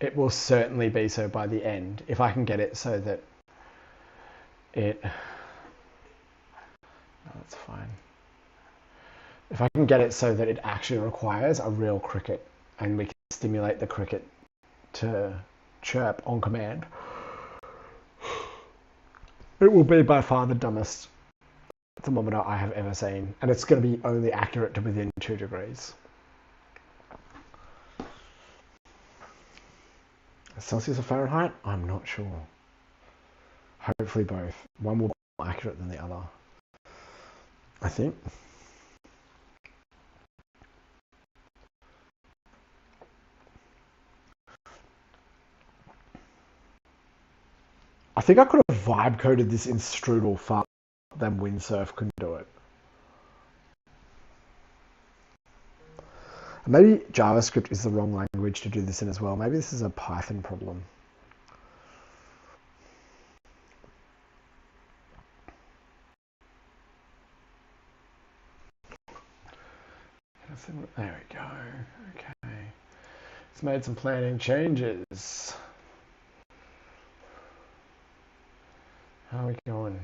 It will certainly be so by the end, if I can get it so that it... No, that's fine. If I can get it so that it actually requires a real cricket and we can stimulate the cricket to chirp on command, it will be by far the dumbest thermometer I have ever seen, and it's going to be only accurate to within 2 degrees. Celsius or Fahrenheit? I'm not sure. Hopefully both. One will be more accurate than the other, I think. I think I could have vibe coded this in Strudel faster than Windsurf could do it. Maybe JavaScript is the wrong language to do this in as well. Maybe this is a Python problem. There we go. Okay. It's made some planning changes. How are we going?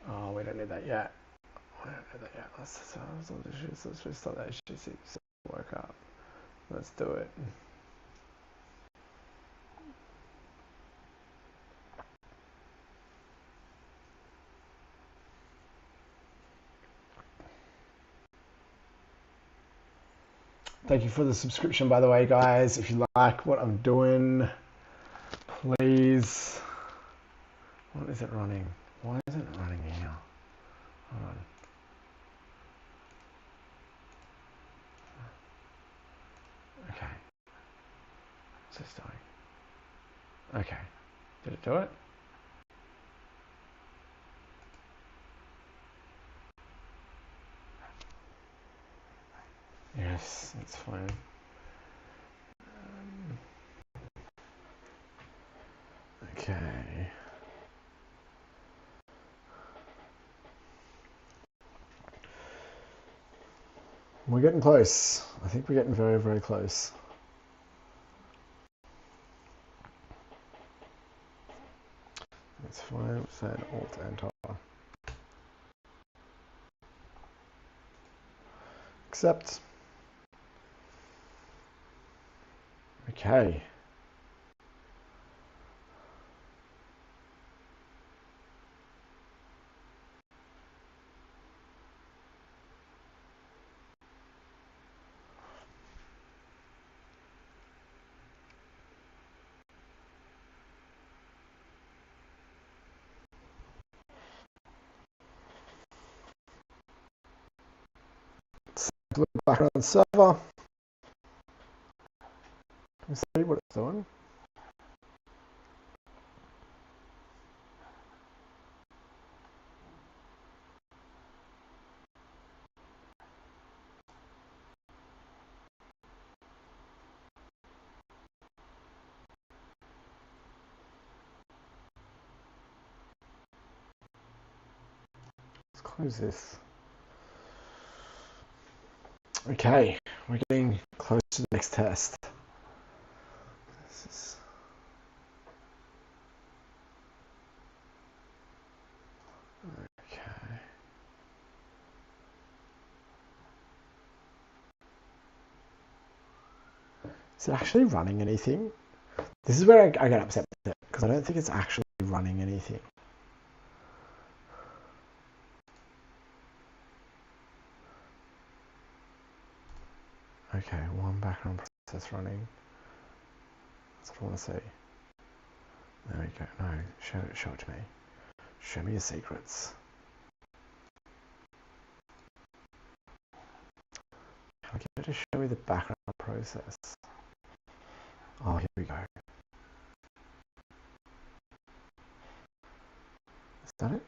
Oh, we don't need that yet. We don't need that yet. Let's just let that shit work out. Let's do it. Thank you for the subscription, by the way, guys. If you like what I'm doing, please. What is it running? Why isn't it running here? Hold on. Okay. What's this doing? Okay. Did it do it? Yes, it's fine. Okay. We're getting close. I think we're getting very, very close. That's fine. Let's say Alt Enter. Accept. Okay. look back on the server. Let's see what it's doing. Let's close this. Okay, we're getting close to the next test. This is... Okay. Is it actually running anything? This is where I get upset with it, because I don't think it's actually running anything. Okay, one background process running. That's what I want to see. There we go. No, show it to me. Show me your secrets. Can I get it to show me the background process? Oh, here we go. Is that it?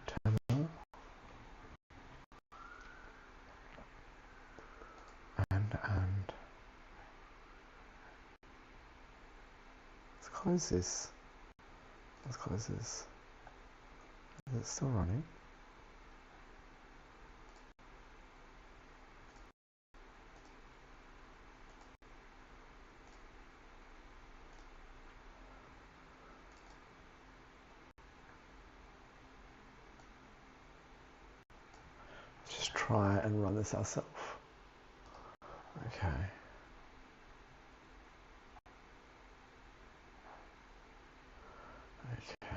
Terminal. And let's close this. Let's close this. Is it still running? Let's just try and run this ourselves. Okay. Okay.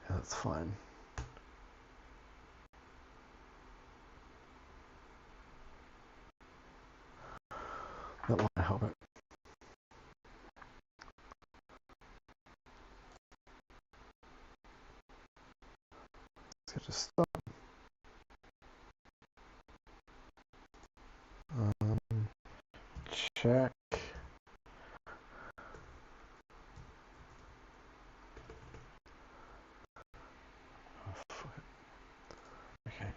Yeah, that's fine. That might help it. Let's get to start. Check. Oh, fuck it. Okay.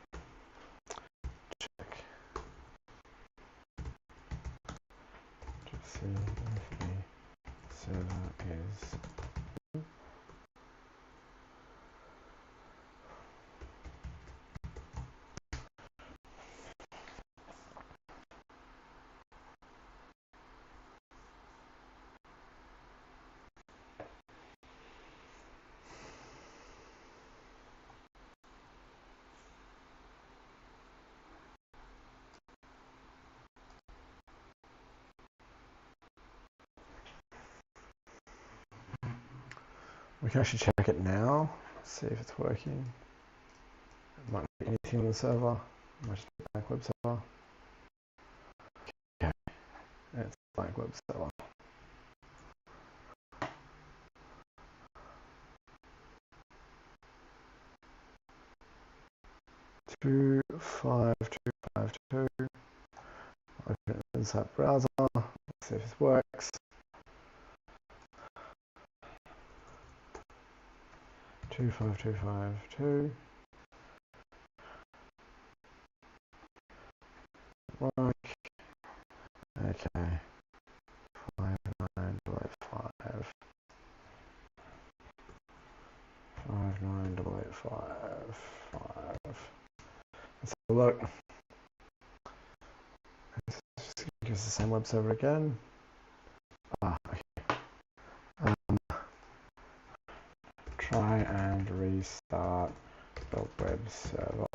Check. To see if the server is. We can actually check it now, see if it's working. It might not be anything on the server. It might just be a blank web server. Okay, it's a blank web server. Two five two 5 2. Open it inside browser. Let's see if this works. 25252. Work. Okay. 59855. 59855. Let's have a look. Let's just use the same web server again. Okay. Try and restart the web server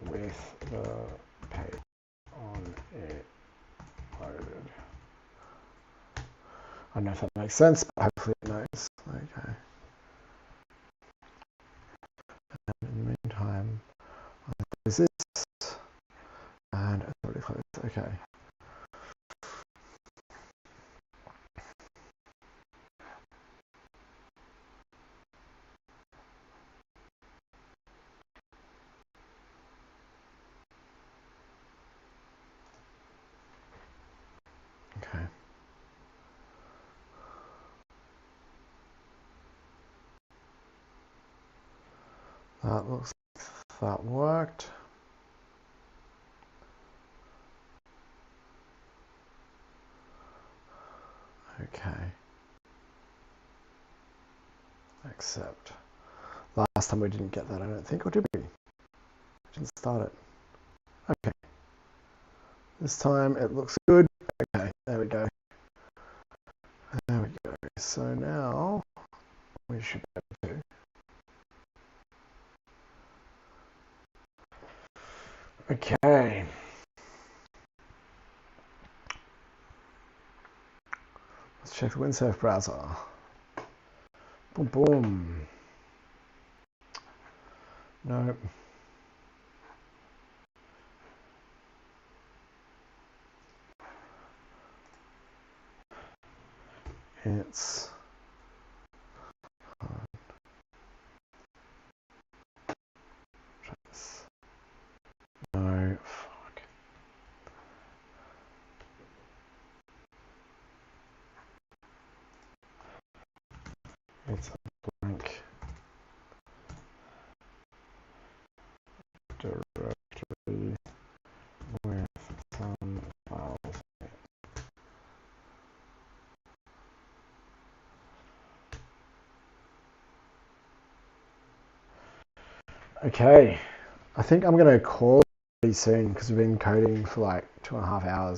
with the page on it loaded. I don't know if that makes sense, but hopefully it knows. Okay. And in the meantime, I'll close this and it's already closed. Okay. That looks like that worked. Okay. Accept. Last time we didn't get that, I don't think, or did we? Didn't start it. Okay. This time it looks good. Okay, there we go. There we go. So now we should be able to. Okay. Let's check the Windsurf browser. Boom, boom. Nope. It's no, fuck. It's a blank directory with some files. Okay, I think I'm going to call it pretty soon because we've been coding for like 2.5 hours.